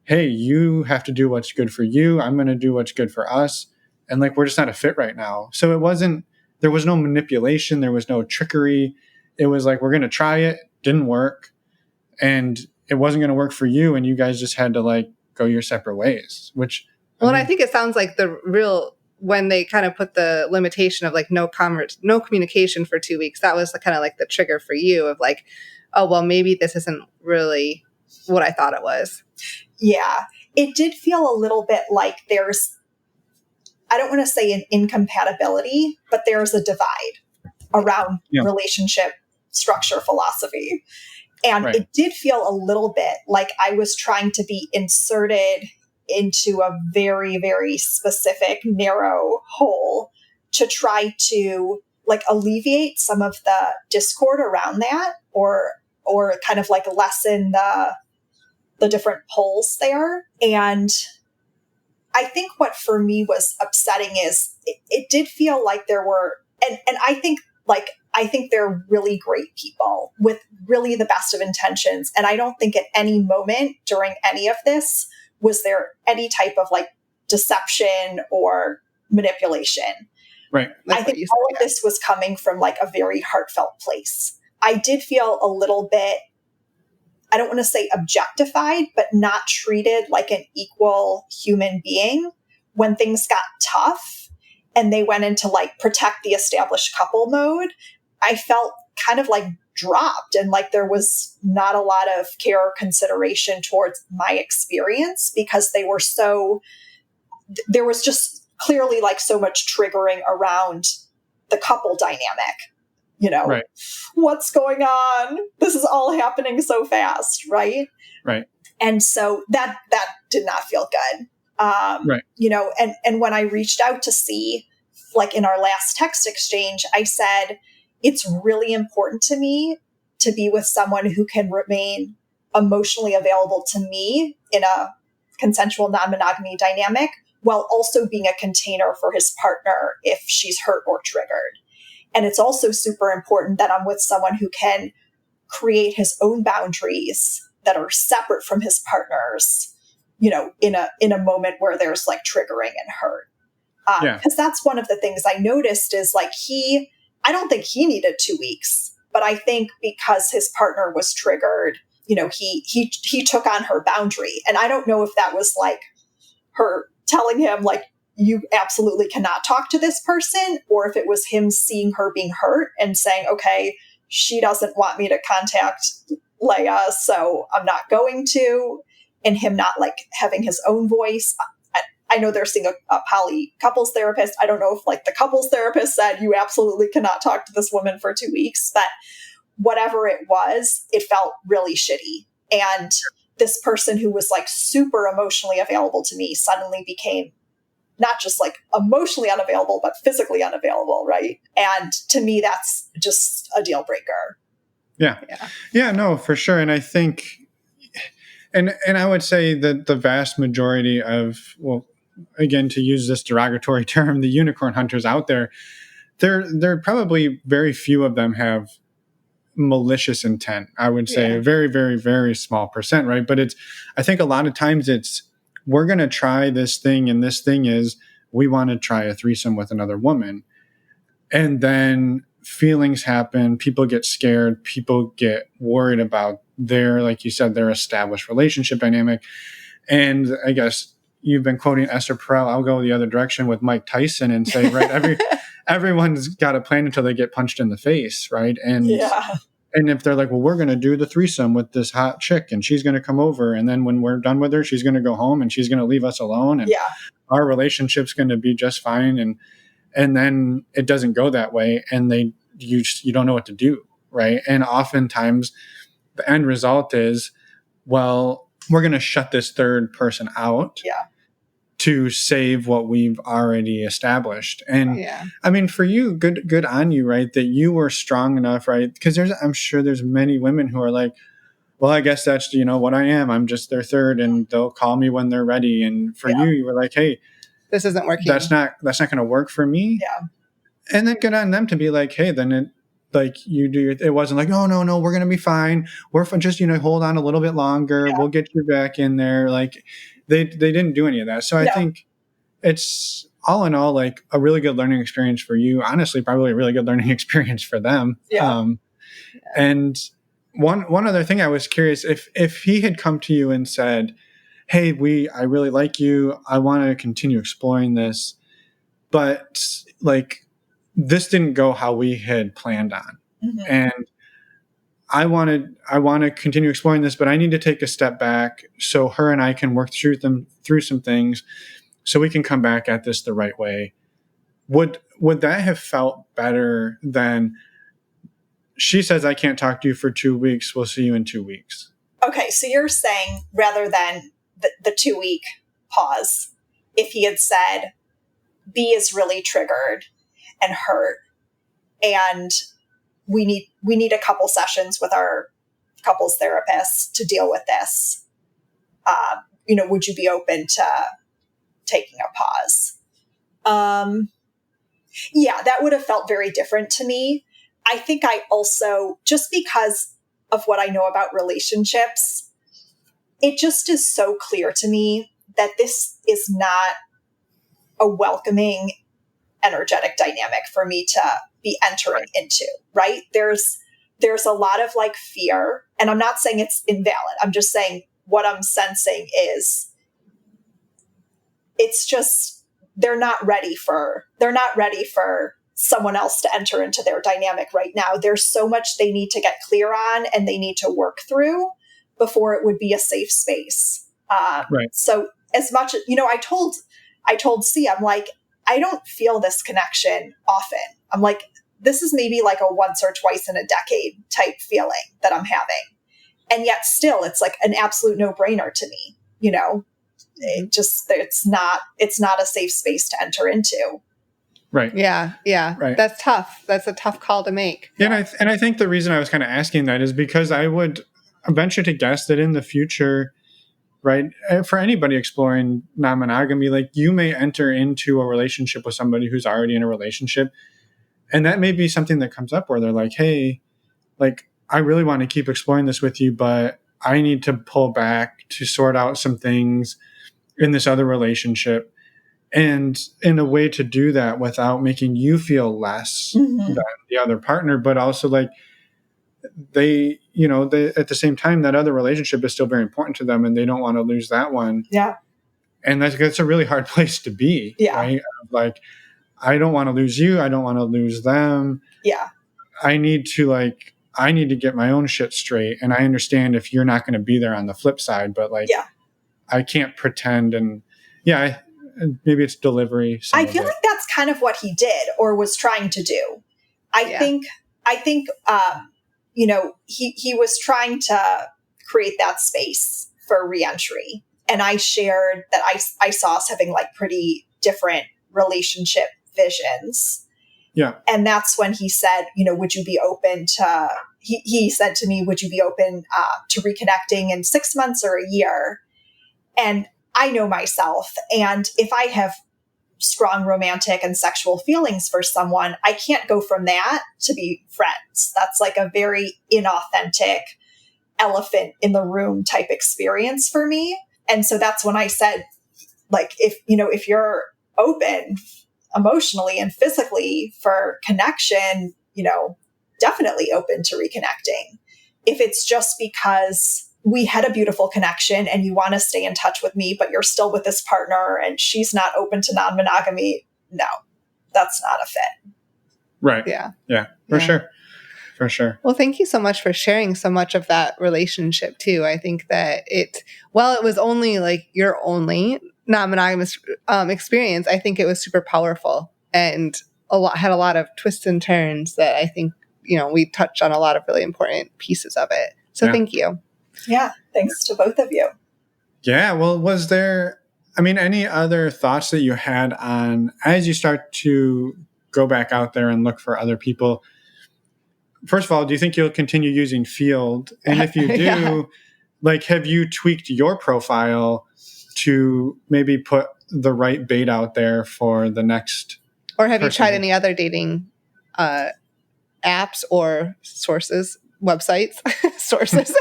hey, you have to do what's good for you. I'm going to do what's good for us. And like, we're just not a fit right now. So there was no manipulation. There was no trickery. It was like, we're going to try it. Didn't work. And it wasn't going to work for you. And you guys just had to like go your separate ways, which. And I think it sounds like when they kind of put the limitation of like no communication for 2 weeks, that was kind of like the trigger for you of like, oh, well, maybe this isn't really what I thought it was. Yeah, it did feel a little bit like there's, I don't want to say an incompatibility, but there's a divide around relationship structure philosophy. And It did feel a little bit like I was trying to be inserted into a very, very specific, narrow hole to try to like alleviate some of the discord around that, or kind of like lessen the different poles there. And I think what for me was upsetting is it did feel like there were, and I think they're really great people with really the best of intentions. And I don't think at any moment during any of this was there any type of like deception or manipulation. Right. I think all of this was coming from like a very heartfelt place. I did feel a little bit, I don't want to say objectified, but not treated like an equal human being when things got tough and they went into like protect the established couple mode. I felt kind of like dropped and like there was not a lot of care or consideration towards my experience because there was just clearly like so much triggering around the couple dynamic. Right. What's going on? This is all happening so fast, right? Right. And so that did not feel good. Right. And when I reached out to see, like in our last text exchange, I said, it's really important to me to be with someone who can remain emotionally available to me in a consensual non-monogamy dynamic while also being a container for his partner if she's hurt or triggered. And it's also super important that I'm with someone who can create his own boundaries that are separate from his partner's, in a moment where there's like triggering and hurt. Because that's one of the things I noticed is like I don't think he needed 2 weeks, but I think because his partner was triggered, he took on her boundary. And I don't know if that was like her telling him like, you absolutely cannot talk to this person, or if it was him seeing her being hurt and saying, okay, she doesn't want me to contact Leah, so I'm not going to. And him not like having his own voice. I know they're seeing a poly couples therapist. I don't know if like the couples therapist said, you absolutely cannot talk to this woman for 2 weeks, but whatever it was, it felt really shitty. And this person who was like super emotionally available to me suddenly became not just like emotionally unavailable, but physically unavailable. Right. And to me, that's just a deal breaker. Yeah, no, for sure. And I think, and I would say that the vast majority of, well, again, to use this derogatory term, the unicorn hunters out there, there probably very few of them have malicious intent. I would say a very, very, very small percent, right? But I think a lot of times we're going to try this thing, and this thing is we want to try a threesome with another woman. And then feelings happen, people get scared, people get worried about like you said, their established relationship dynamic. And I guess you've been quoting Esther Perel. I'll go the other direction with Mike Tyson and say, right, everyone's got a plan until they get punched in the face, right? And if they're like, well, we're going to do the threesome with this hot chick, and she's going to come over, and then when we're done with her, she's going to go home, and she's going to leave us alone, and our relationship's going to be just fine, and then it doesn't go that way, and you don't know what to do, right? And oftentimes the end result is, well, we're going to shut this third person out to save what we've already established. And I mean, for you, good on you, right? That you were strong enough, right? Because I'm sure there's many women who are like, well, I guess that's, what I am. I'm just their third, and they'll call me when they're ready. And for you were like, hey, this isn't working. That's not going to work for me. Yeah. And then good on them to be like, hey, then it wasn't like, oh, no, we're going to be fine. We're just, hold on a little bit longer. We'll get you back in there. Like they didn't do any of that. So I think it's all in all, like a really good learning experience for you. Honestly, probably a really good learning experience for them. Yeah. And one other thing I was curious if he had come to you and said, hey, I really like you. I want to continue exploring this, but like, this didn't go how we had planned on. Mm-hmm. And I want to continue exploring this, but I need to take a step back so her and I can work through some things so we can come back at this the right way. Would that have felt better than she says, I can't talk to you for 2 weeks. We'll see you in 2 weeks. Okay. So you're saying rather than the 2 week pause, if he had said, B is really triggered and hurt, and we need a couple sessions with our couples therapist to deal with this. Would you be open to taking a pause? That would have felt very different to me. I think I also, just because of what I know about relationships, it just is so clear to me that this is not a welcoming, energetic dynamic for me to be entering into, right? There's a lot of like fear, and I'm not saying it's invalid. I'm just saying what I'm sensing is it's just, they're not ready for someone else to enter into their dynamic right now. There's so much they need to get clear on and they need to work through before it would be a safe space. Right. So as much as, I told C, I'm like, I don't feel this connection often. I'm like, this is maybe like a once or twice in a decade type feeling that I'm having. And yet still, it's like an absolute no-brainer to me. It's not a safe space to enter into. Right. Yeah. Right. That's tough. That's a tough call to make. Yeah, and I think the reason I was kind of asking that is because I would venture to guess that in the future, right, for anybody exploring non-monogamy, like you may enter into a relationship with somebody who's already in a relationship, and that may be something that comes up where they're like, hey, like, I really want to keep exploring this with you, but I need to pull back to sort out some things in this other relationship. And in a way to do that without making you feel less than the other partner, but also like they at the same time, that other relationship is still very important to them and they don't want to lose that one. Yeah. And that's a really hard place to be. Yeah. Right? Like, I don't want to lose you. I don't want to lose them. Yeah. I need to I need to get my own shit straight. And I understand if you're not going to be there on the flip side, but like, Yeah. I can't pretend. And maybe it's delivery. I feel like that's kind of what he did or was trying to do. I think, he was trying to create that space for reentry. And I shared that I saw us having like pretty different relationship visions. Yeah. And that's when he said, would you be open to, he said to me, would you be open to reconnecting in 6 months or a year? And I know myself. And if I have strong romantic and sexual feelings for someone, I can't go from that to be friends. That's like a very inauthentic elephant in the room type experience for me. And so that's when I said, like, if you're open emotionally and physically for connection, definitely open to reconnecting. If it's just because we had a beautiful connection and you want to stay in touch with me, but you're still with this partner and she's not open to non-monogamy, no, that's not a fit. Right. Yeah. Yeah, for sure. For sure. Well, thank you so much for sharing so much of that relationship too. I think that it was only like your only non-monogamous experience, I think it was super powerful and had a lot of twists and turns that I think, we touched on a lot of really important pieces of it. So thank you. Yeah. Thanks to both of you. Yeah. Well, was there, any other thoughts that you had on, as you start to go back out there and look for other people? First of all, do you think you'll continue using Field? And if you do, have you tweaked your profile to maybe put the right bait out there for the next? Or have you tried any other dating apps or websites? Sources.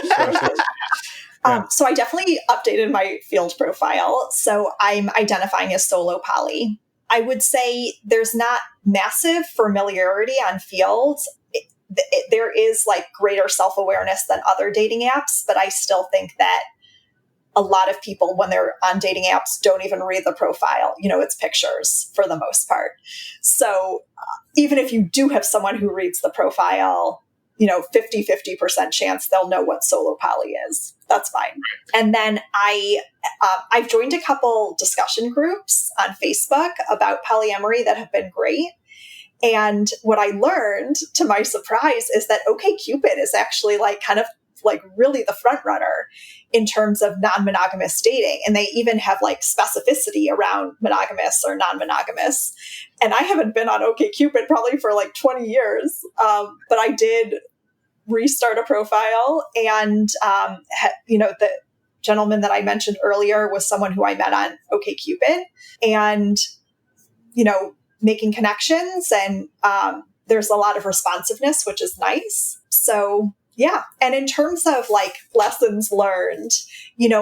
So I definitely updated my Field profile. So I'm identifying as solo poly. I would say there's not massive familiarity on Field. There is like greater self-awareness than other dating apps, but I still think that a lot of people, when they're on dating apps, don't even read the profile. It's pictures for the most part. So even if you do have someone who reads the profile, 50% chance they'll know what solo poly is. That's fine. And then I've joined a couple discussion groups on Facebook about polyamory that have been great. And what I learned, to my surprise, is that OkCupid is actually really the front runner in terms of non-monogamous dating. And they even have specificity around monogamous or non-monogamous. And I haven't been on OkCupid probably for 20 years. But I did restart a profile. And, the gentleman that I mentioned earlier was someone who I met on OkCupid. And, making connections and there's a lot of responsiveness, which is nice. So yeah. And in terms of lessons learned,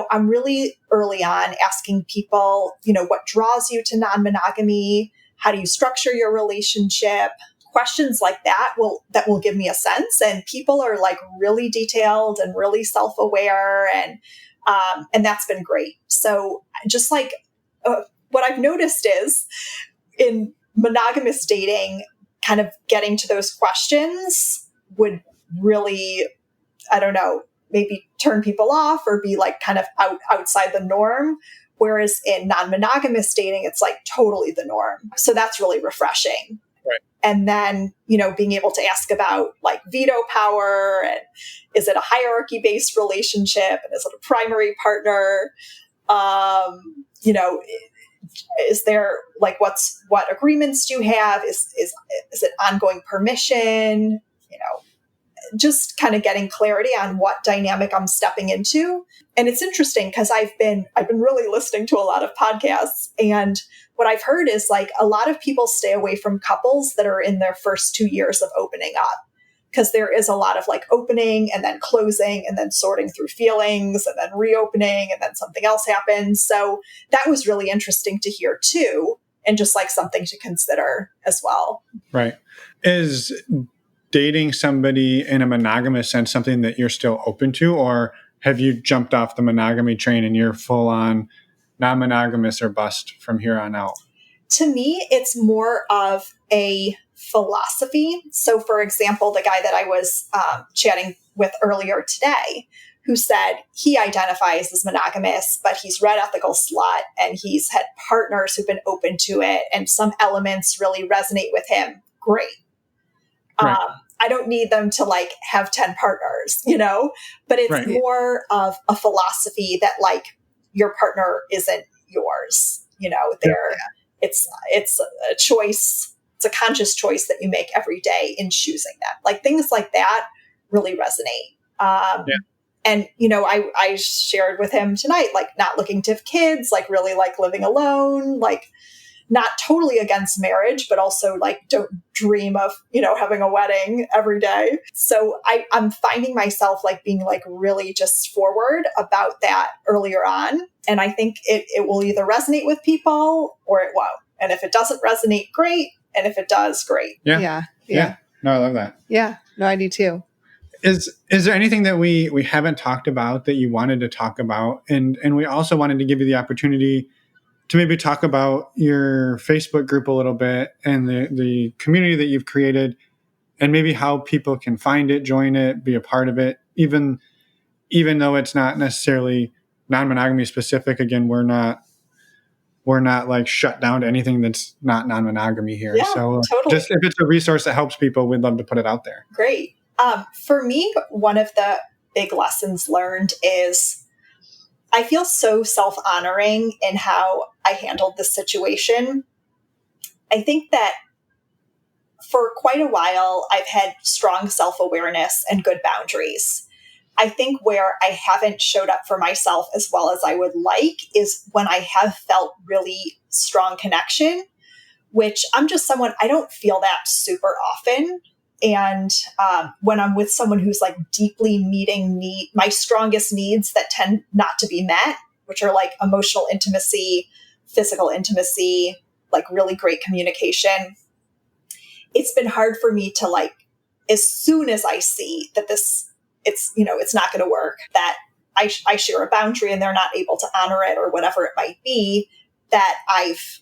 I'm really early on asking people, what draws you to non-monogamy? How do you structure your relationship? Questions like that will give me a sense. And people are really detailed and really self-aware and that's been great. So just what I've noticed is in monogamous dating, kind of getting to those questions would really, I don't know, maybe turn people off or be kind of outside the norm. Whereas in non-monogamous dating, it's totally the norm. So that's really refreshing. Right. And then, being able to ask about veto power and is it a hierarchy-based relationship and is it a primary partner? Is there what agreements do you have? Is it ongoing permission? Just kind of getting clarity on what dynamic I'm stepping into. And it's interesting because I've been really listening to a lot of podcasts, and what I've heard is a lot of people stay away from couples that are in their first 2 years of opening up, because there is a lot of opening and then closing and then sorting through feelings and then reopening and then something else happens. So that was really interesting to hear too. And just something to consider as well. Right. Is dating somebody in a monogamous sense something that you're still open to, or have you jumped off the monogamy train and you're full on non-monogamous or bust from here on out? To me, it's more of a philosophy. So, for example, the guy that I was chatting with earlier today, who said he identifies as monogamous, but he's read Ethical Slut and he's had partners who've been open to it, and some elements really resonate with him. Great. Right. I don't need them to like have 10 partners, you know, but it's more of a philosophy that like your partner isn't yours, you know, it's a choice. It's a conscious choice that you make every day in choosing them. Like things like that really resonate. And, you know, I shared with him tonight, like not looking to have kids, like really like living alone, like not totally against marriage, but also like don't dream of, you know, having a wedding every day. So I'm finding myself like being like really just forward about that earlier on. And I think it will either resonate with people or it won't. And if it doesn't resonate, great. And if it does, great. Yeah. No, I love that. Yeah. No, I do too. Is there anything that we haven't talked about that you wanted to talk about? And we also wanted to give you the opportunity to maybe talk about your Facebook group a little bit and the community that you've created, and maybe how people can find it, join it, be a part of it, even though it's not necessarily non-monogamy specific. Again, we're not like shut down to anything that's not non-monogamy here. Yeah, so totally. Just if it's a resource that helps people, we'd love to put it out there. Great. For me, one of the big lessons learned is I feel so self-honoring in how I handled this situation. I think that for quite a while, I've had strong self-awareness and good boundaries. I think where I haven't showed up for myself as well as I would like is when I have felt really strong connection, which I'm just someone, I don't feel that super often. And when I'm with someone who's like deeply meeting my strongest needs that tend not to be met, which are like emotional intimacy, physical intimacy, like really great communication, it's been hard for me to like, as soon as I see that it's not going to work, that I share a boundary and they're not able to honor it or whatever it might be, that I've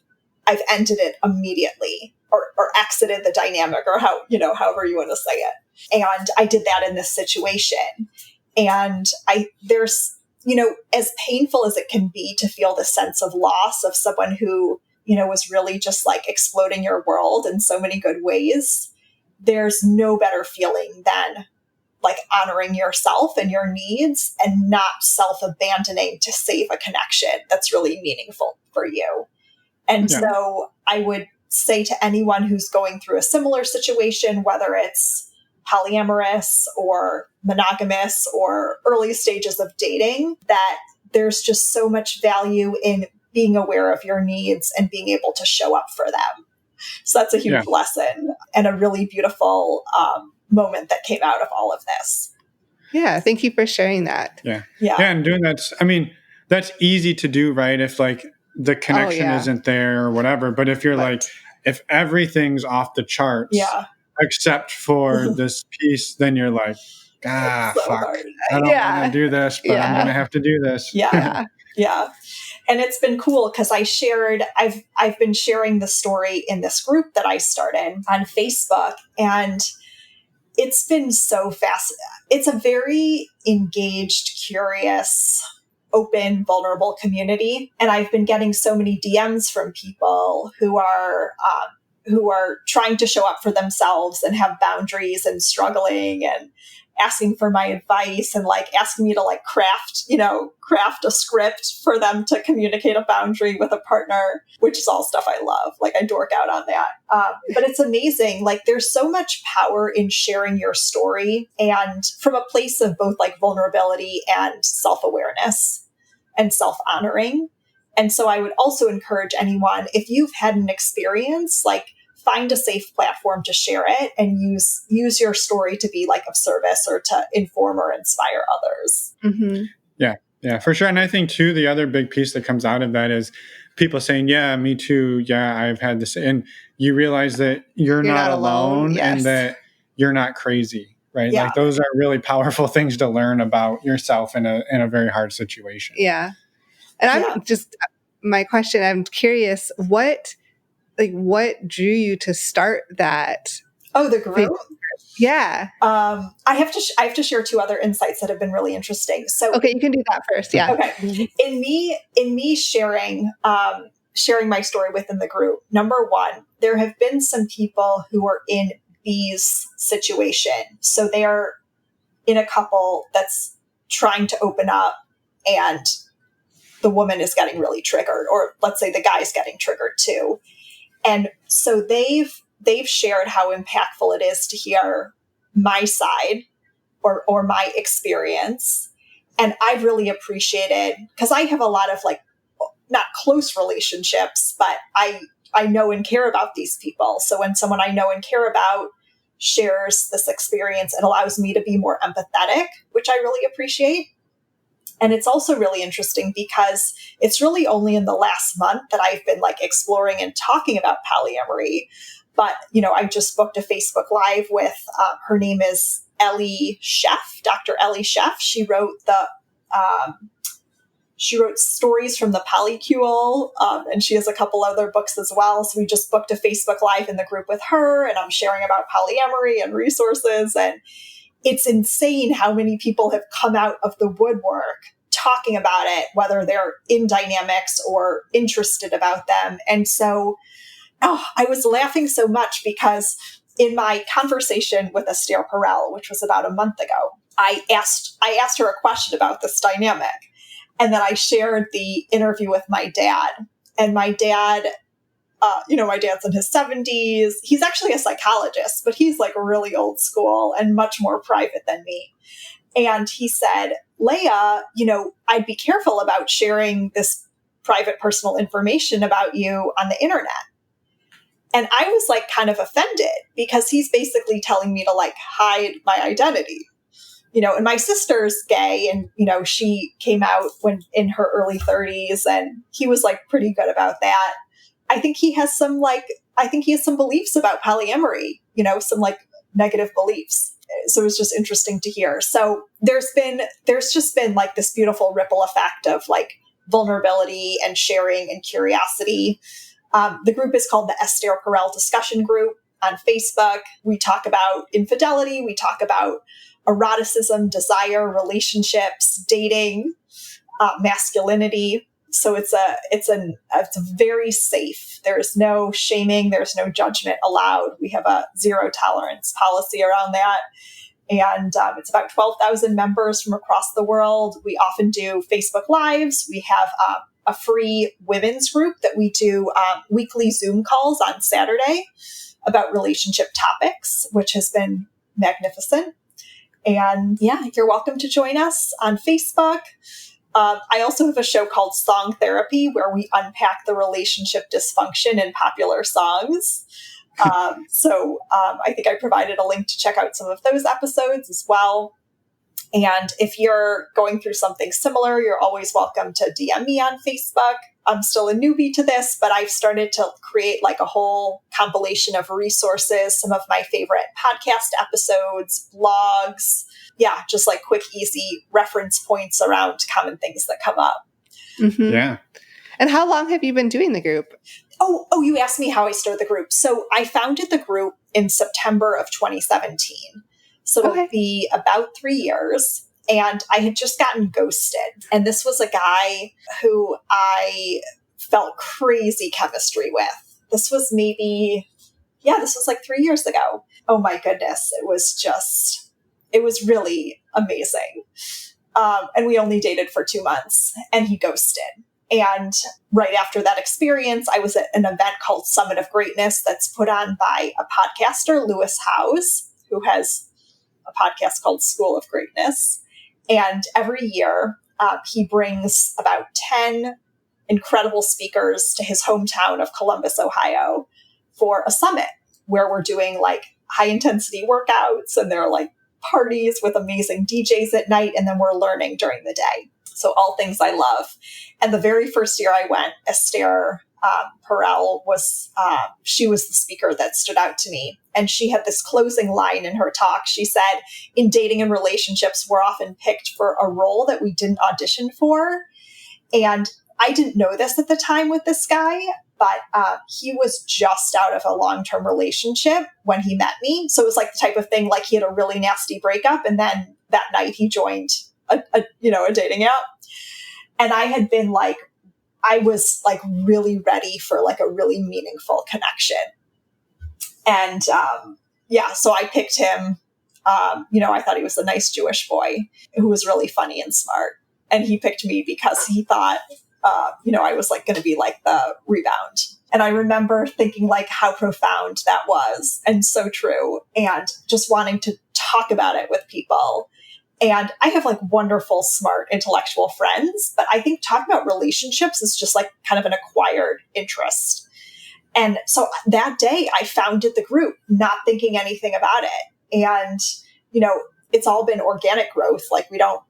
ended it immediately. Or exited the dynamic, or however you want to say it. And I did that in this situation. And there's, as painful as it can be to feel the sense of loss of someone who, was really just like exploding your world in so many good ways, there's no better feeling than like honoring yourself and your needs and not self-abandoning to save a connection that's really meaningful for you. And so I would say to anyone who's going through a similar situation, whether it's polyamorous or monogamous or early stages of dating, that there's just so much value in being aware of your needs and being able to show up for them. So that's a huge lesson and a really beautiful moment that came out of all of this. Yeah. Thank you for sharing that. Yeah. And doing that, I mean, that's easy to do, right? If like the connection isn't there or whatever. But if you're like, if everything's off the charts, except for this piece, then you're like, fuck, hard. I don't want to do this, but I'm going to have to do this. Yeah. And it's been cool because I've been sharing the story in this group that I started on Facebook, and it's been so fast. It's a very engaged, curious, open, vulnerable community. And I've been getting so many DMs from people who are trying to show up for themselves and have boundaries and struggling and asking for my advice and like asking me to like craft a script for them to communicate a boundary with a partner, which is all stuff I love. Like I dork out on that. But it's amazing. Like there's so much power in sharing your story, and from a place of both like vulnerability and self-awareness and self-honoring. And so I would also encourage anyone, if you've had an experience, like find a safe platform to share it and use your story to be like of service or to inform or inspire others. Mm-hmm. Yeah, for sure. And I think too, the other big piece that comes out of that is people saying, yeah, me too. Yeah, I've had this. And you realize that you're not alone and that you're not crazy, right? Yeah. Like those are really powerful things to learn about yourself in a very hard situation. Yeah. And my question, I'm curious, like, what drew you to start that? Oh, the group? Yeah. I have to share two other insights that have been really interesting. So okay, you can do that first. Yeah. Okay. In me sharing my story within the group, number one, there have been some people who are in B's situation. So they are in a couple that's trying to open up, and the woman is getting really triggered, or let's say the guy's getting triggered too. And so they've shared how impactful it is to hear my side or my experience. And I've really appreciated, because I have a lot of like, not close relationships, but I know and care about these people. So when someone I know and care about shares this experience, it allows me to be more empathetic, which I really appreciate. And it's also really interesting because it's really only in the last month that I've been like exploring and talking about polyamory. But, I just booked a Facebook Live with, her name is Ellie Sheff, Dr. Ellie Sheff. She wrote Stories from the Polycule, and she has a couple other books as well. So we just booked a Facebook Live in the group with her, and I'm sharing about polyamory and resources. And it's insane how many people have come out of the woodwork talking about it, whether they're in dynamics or interested about them. And so, I was laughing so much because in my conversation with Esther Perel, which was about a month ago, I asked her a question about this dynamic. And then I shared the interview with my dad. And my dad, my dad's in his 70s. He's actually a psychologist, but he's like really old school and much more private than me. And he said, Leah, I'd be careful about sharing this private personal information about you on the internet. And I was like kind of offended because he's basically telling me to like hide my identity. And my sister's gay, and, she came out when in her early 30s, and he was like pretty good about that. I think he has some beliefs about polyamory, some like negative beliefs. So it was just interesting to hear. So there's just been like this beautiful ripple effect of like vulnerability and sharing and curiosity. The group is called the Esther Perel Discussion Group on Facebook. We talk about infidelity. We talk about eroticism, desire, relationships, dating, masculinity. So it's very safe. There's no shaming. There's no judgment allowed. We have a zero tolerance policy around that. And it's about 12,000 members from across the world. We often do Facebook Lives. We have a free women's group that we do weekly Zoom calls on Saturday about relationship topics, which has been magnificent. And yeah, you're welcome to join us on Facebook. I also have a show called Song Therapy, where we unpack the relationship dysfunction in popular songs. So I think I provided a link to check out some of those episodes as well. And if you're going through something similar, you're always welcome to DM me on Facebook. I'm still a newbie to this, but I've started to create like a whole compilation of resources, some of my favorite podcast episodes, blogs. Yeah, just like quick, easy reference points around common things that come up. Mm-hmm. Yeah. And how long have you been doing the group? Oh, you asked me how I started the group. So I founded the group in September of 2017. So it'll be about 3 years. And I had just gotten ghosted. And this was a guy who I felt crazy chemistry with. This was like 3 years ago. Oh my goodness. It was really amazing. And we only dated for 2 months, and he ghosted. And right after that experience, I was at an event called Summit of Greatness that's put on by a podcaster, Lewis Howes, who has a podcast called School of Greatness. And every year, he brings about 10 incredible speakers to his hometown of Columbus, Ohio, for a summit where we're doing like high intensity workouts, and there are like parties with amazing DJs at night, and then we're learning during the day. So all things I love. And the very first year I went, Esther Perel was the speaker that stood out to me. And she had this closing line in her talk. She said, in dating and relationships, we're often picked for a role that we didn't audition for. And I didn't know this at the time with this guy, but he was just out of a long-term relationship when he met me. So it was like the type of thing, like he had a really nasty breakup, and then that night he joined a dating app. And I had been like, I was like really ready for like a really meaningful connection. And so I picked him. I thought he was a nice Jewish boy who was really funny and smart. And he picked me because he thought, I was like going to be like the rebound. And I remember thinking like how profound that was and so true, and just wanting to talk about it with people. And I have like wonderful, smart, intellectual friends, but I think talking about relationships is just like kind of an acquired interest. And so that day I founded the group, not thinking anything about it. And, it's all been organic growth. Like we don't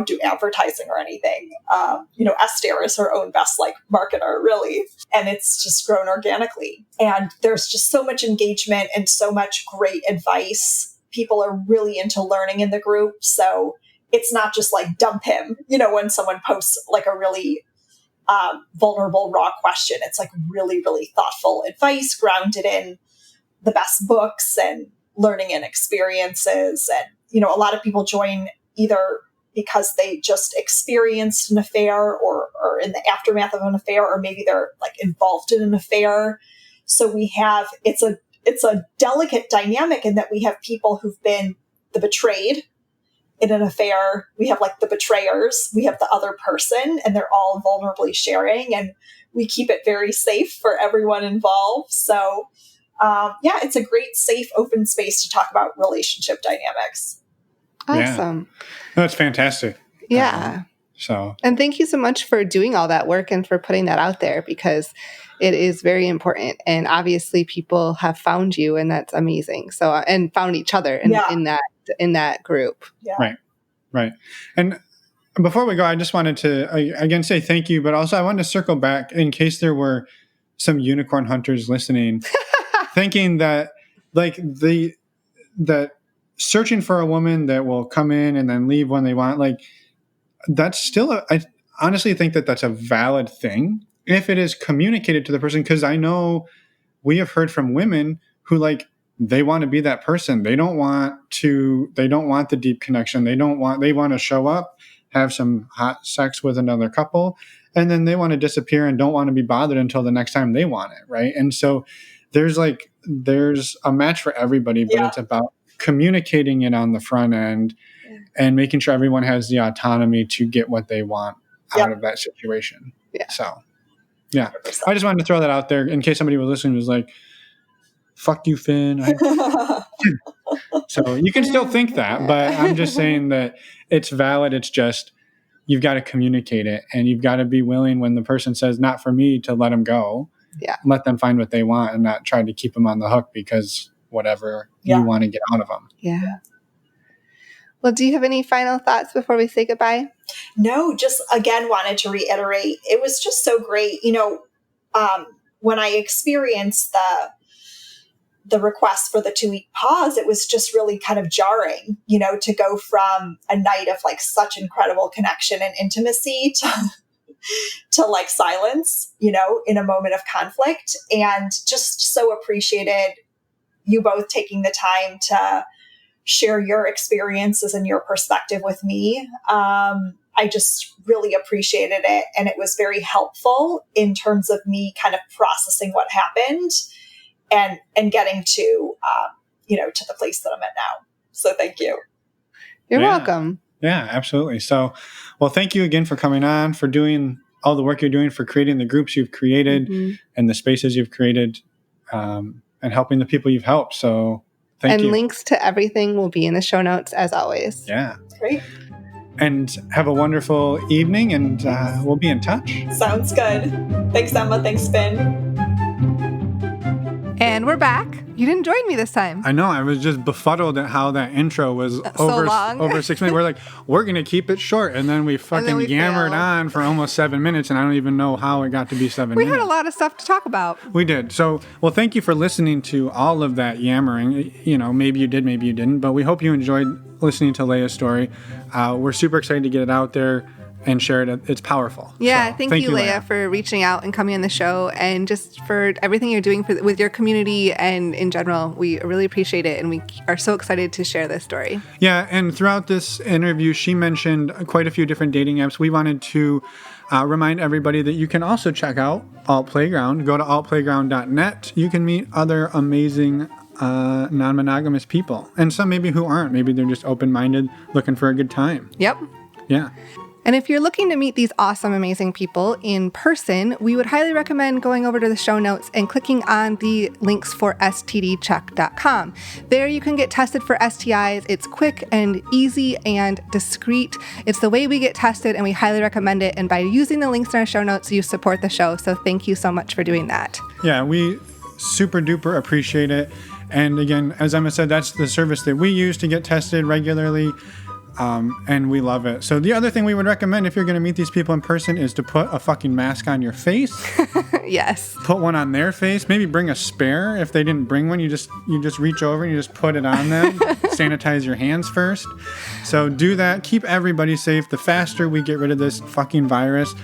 do advertising or anything. Esther is her own best like marketer, really. And it's just grown organically. And there's just so much engagement and so much great advice. People are really into learning in the group. So it's not just like dump him, when someone posts like a really vulnerable, raw question. It's like really, really thoughtful advice grounded in the best books and learning and experiences. And, a lot of people join either because they just experienced an affair or in the aftermath of an affair, or maybe they're like involved in an affair. So it's a delicate dynamic in that we have people who've been the betrayed in an affair. We have like the betrayers, we have the other person, and they're all vulnerably sharing, and we keep it very safe for everyone involved. So it's a great, safe, open space to talk about relationship dynamics. Awesome. Yeah. That's fantastic. Yeah. And thank you so much for doing all that work and for putting that out there, because it is very important. And obviously people have found you, and that's amazing. So, and found each other in that group. Yeah. Right. And before we go, I just wanted to again say thank you, but also I wanted to circle back in case there were some unicorn hunters listening, thinking that like that searching for a woman that will come in and then leave when they want, like that's still I honestly think that that's a valid thing if it is communicated to the person. Because I know we have heard from women who like they want to be that person. They don't want the deep connection. They want to show up, have some hot sex with another couple, and then they want to disappear and don't want to be bothered until the next time they want it. Right. And so there's a match for everybody, but it's about communicating it on the front end and making sure everyone has the autonomy to get what they want out of that situation. Yeah. So, yeah, 100%. I just wanted to throw that out there in case somebody was listening was like, fuck you, Finn. So you can still think that, but I'm just saying that it's valid. It's just, you've got to communicate it, and you've got to be willing when the person says not for me to let them go. Yeah. Let them find what they want and not try to keep them on the hook because whatever you want to get out of them. Yeah. Well, do you have any final thoughts before we say goodbye? No, just again, wanted to reiterate, it was just so great. When I experienced the request for the 2-week pause, it was just really kind of jarring, to go from a night of like such incredible connection and intimacy to like silence, in a moment of conflict. And just so appreciated you both taking the time to share your experiences and your perspective with me. I just really appreciated it. And it was very helpful in terms of me kind of processing what happened and getting to the place that I'm at now. So thank you. You're welcome. Yeah, absolutely. So, well, thank you again for coming on, for doing all the work you're doing, for creating the groups you've created and the spaces you've created, and helping the people you've helped. So thank you. And links to everything will be in the show notes as always. Yeah. Great. And have a wonderful evening, and we'll be in touch. Sounds good. Thanks, Emma. Thanks, Finn. And we're back. You didn't join me this time. I know. I was just befuddled at how that intro was over 6 minutes. We're like, we're going to keep it short. And then we fucking yammered on for almost 7 minutes. And I don't even know how it got to be 7 minutes. We had a lot of stuff to talk about. We did. So, well, thank you for listening to all of that yammering. Maybe you did, maybe you didn't. But we hope you enjoyed listening to Leah's story. We're super excited to get it out there. and share it. It's powerful. Yeah, So, thank you, Leah, for reaching out and coming on the show, and just for everything you're doing with your community and in general. We really appreciate it, and we are so excited to share this story. Yeah, and throughout this interview, she mentioned quite a few different dating apps. We wanted to remind everybody that you can also check out Alt Playground. Go to altplayground.net. You can meet other amazing non-monogamous people, and some maybe who aren't. Maybe they're just open-minded, looking for a good time. Yep. Yeah. And if you're looking to meet these awesome, amazing people in person, we would highly recommend going over to the show notes and clicking on the links for stdcheck.com. There you can get tested for STIs. It's quick and easy and discreet. It's the way we get tested, and we highly recommend it. And by using the links in our show notes, you support the show. So thank you so much for doing that. Yeah, we super duper appreciate it. And again, as Emma said, that's the service that we use to get tested regularly. And we love it. So the other thing we would recommend if you're going to meet these people in person is to put a fucking mask on your face. Yes. Put one on their face. Maybe bring a spare. If they didn't bring one, you just reach over and you just put it on them. Sanitize your hands first. So do that. Keep everybody safe. The faster we get rid of this fucking virus,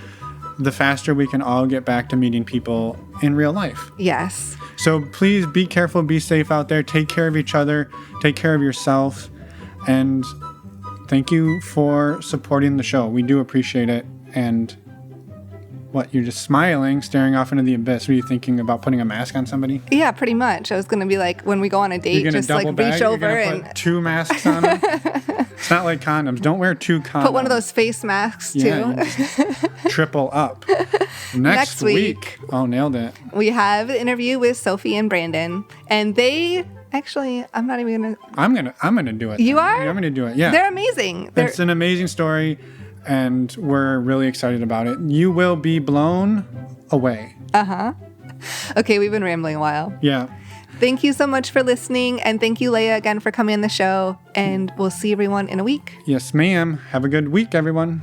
the faster we can all get back to meeting people in real life. Yes. So please be careful, be safe out there. Take care of each other. Take care of yourself. And thank you for supporting the show. We do appreciate it. And what, you're just smiling, staring off into the abyss. Are you thinking about putting a mask on somebody? Yeah, pretty much. I was going to be like, when we go on a date, just like reach over and put 2 masks on them. It's not like condoms. Don't wear 2 condoms. Put one of those face masks too. Yeah, triple up. Next week. Oh, nailed it. We have an interview with Sophie and Brandon, and they actually, I'm not even gonna. I'm gonna do it. You are? Yeah, I'm gonna do it. Yeah. They're amazing. It's an amazing story, and we're really excited about it. You will be blown away. Okay, we've been rambling a while. Yeah. Thank you so much for listening, and thank you, Leah, again for coming on the show. And we'll see everyone in a week. Yes, ma'am. Have a good week, everyone.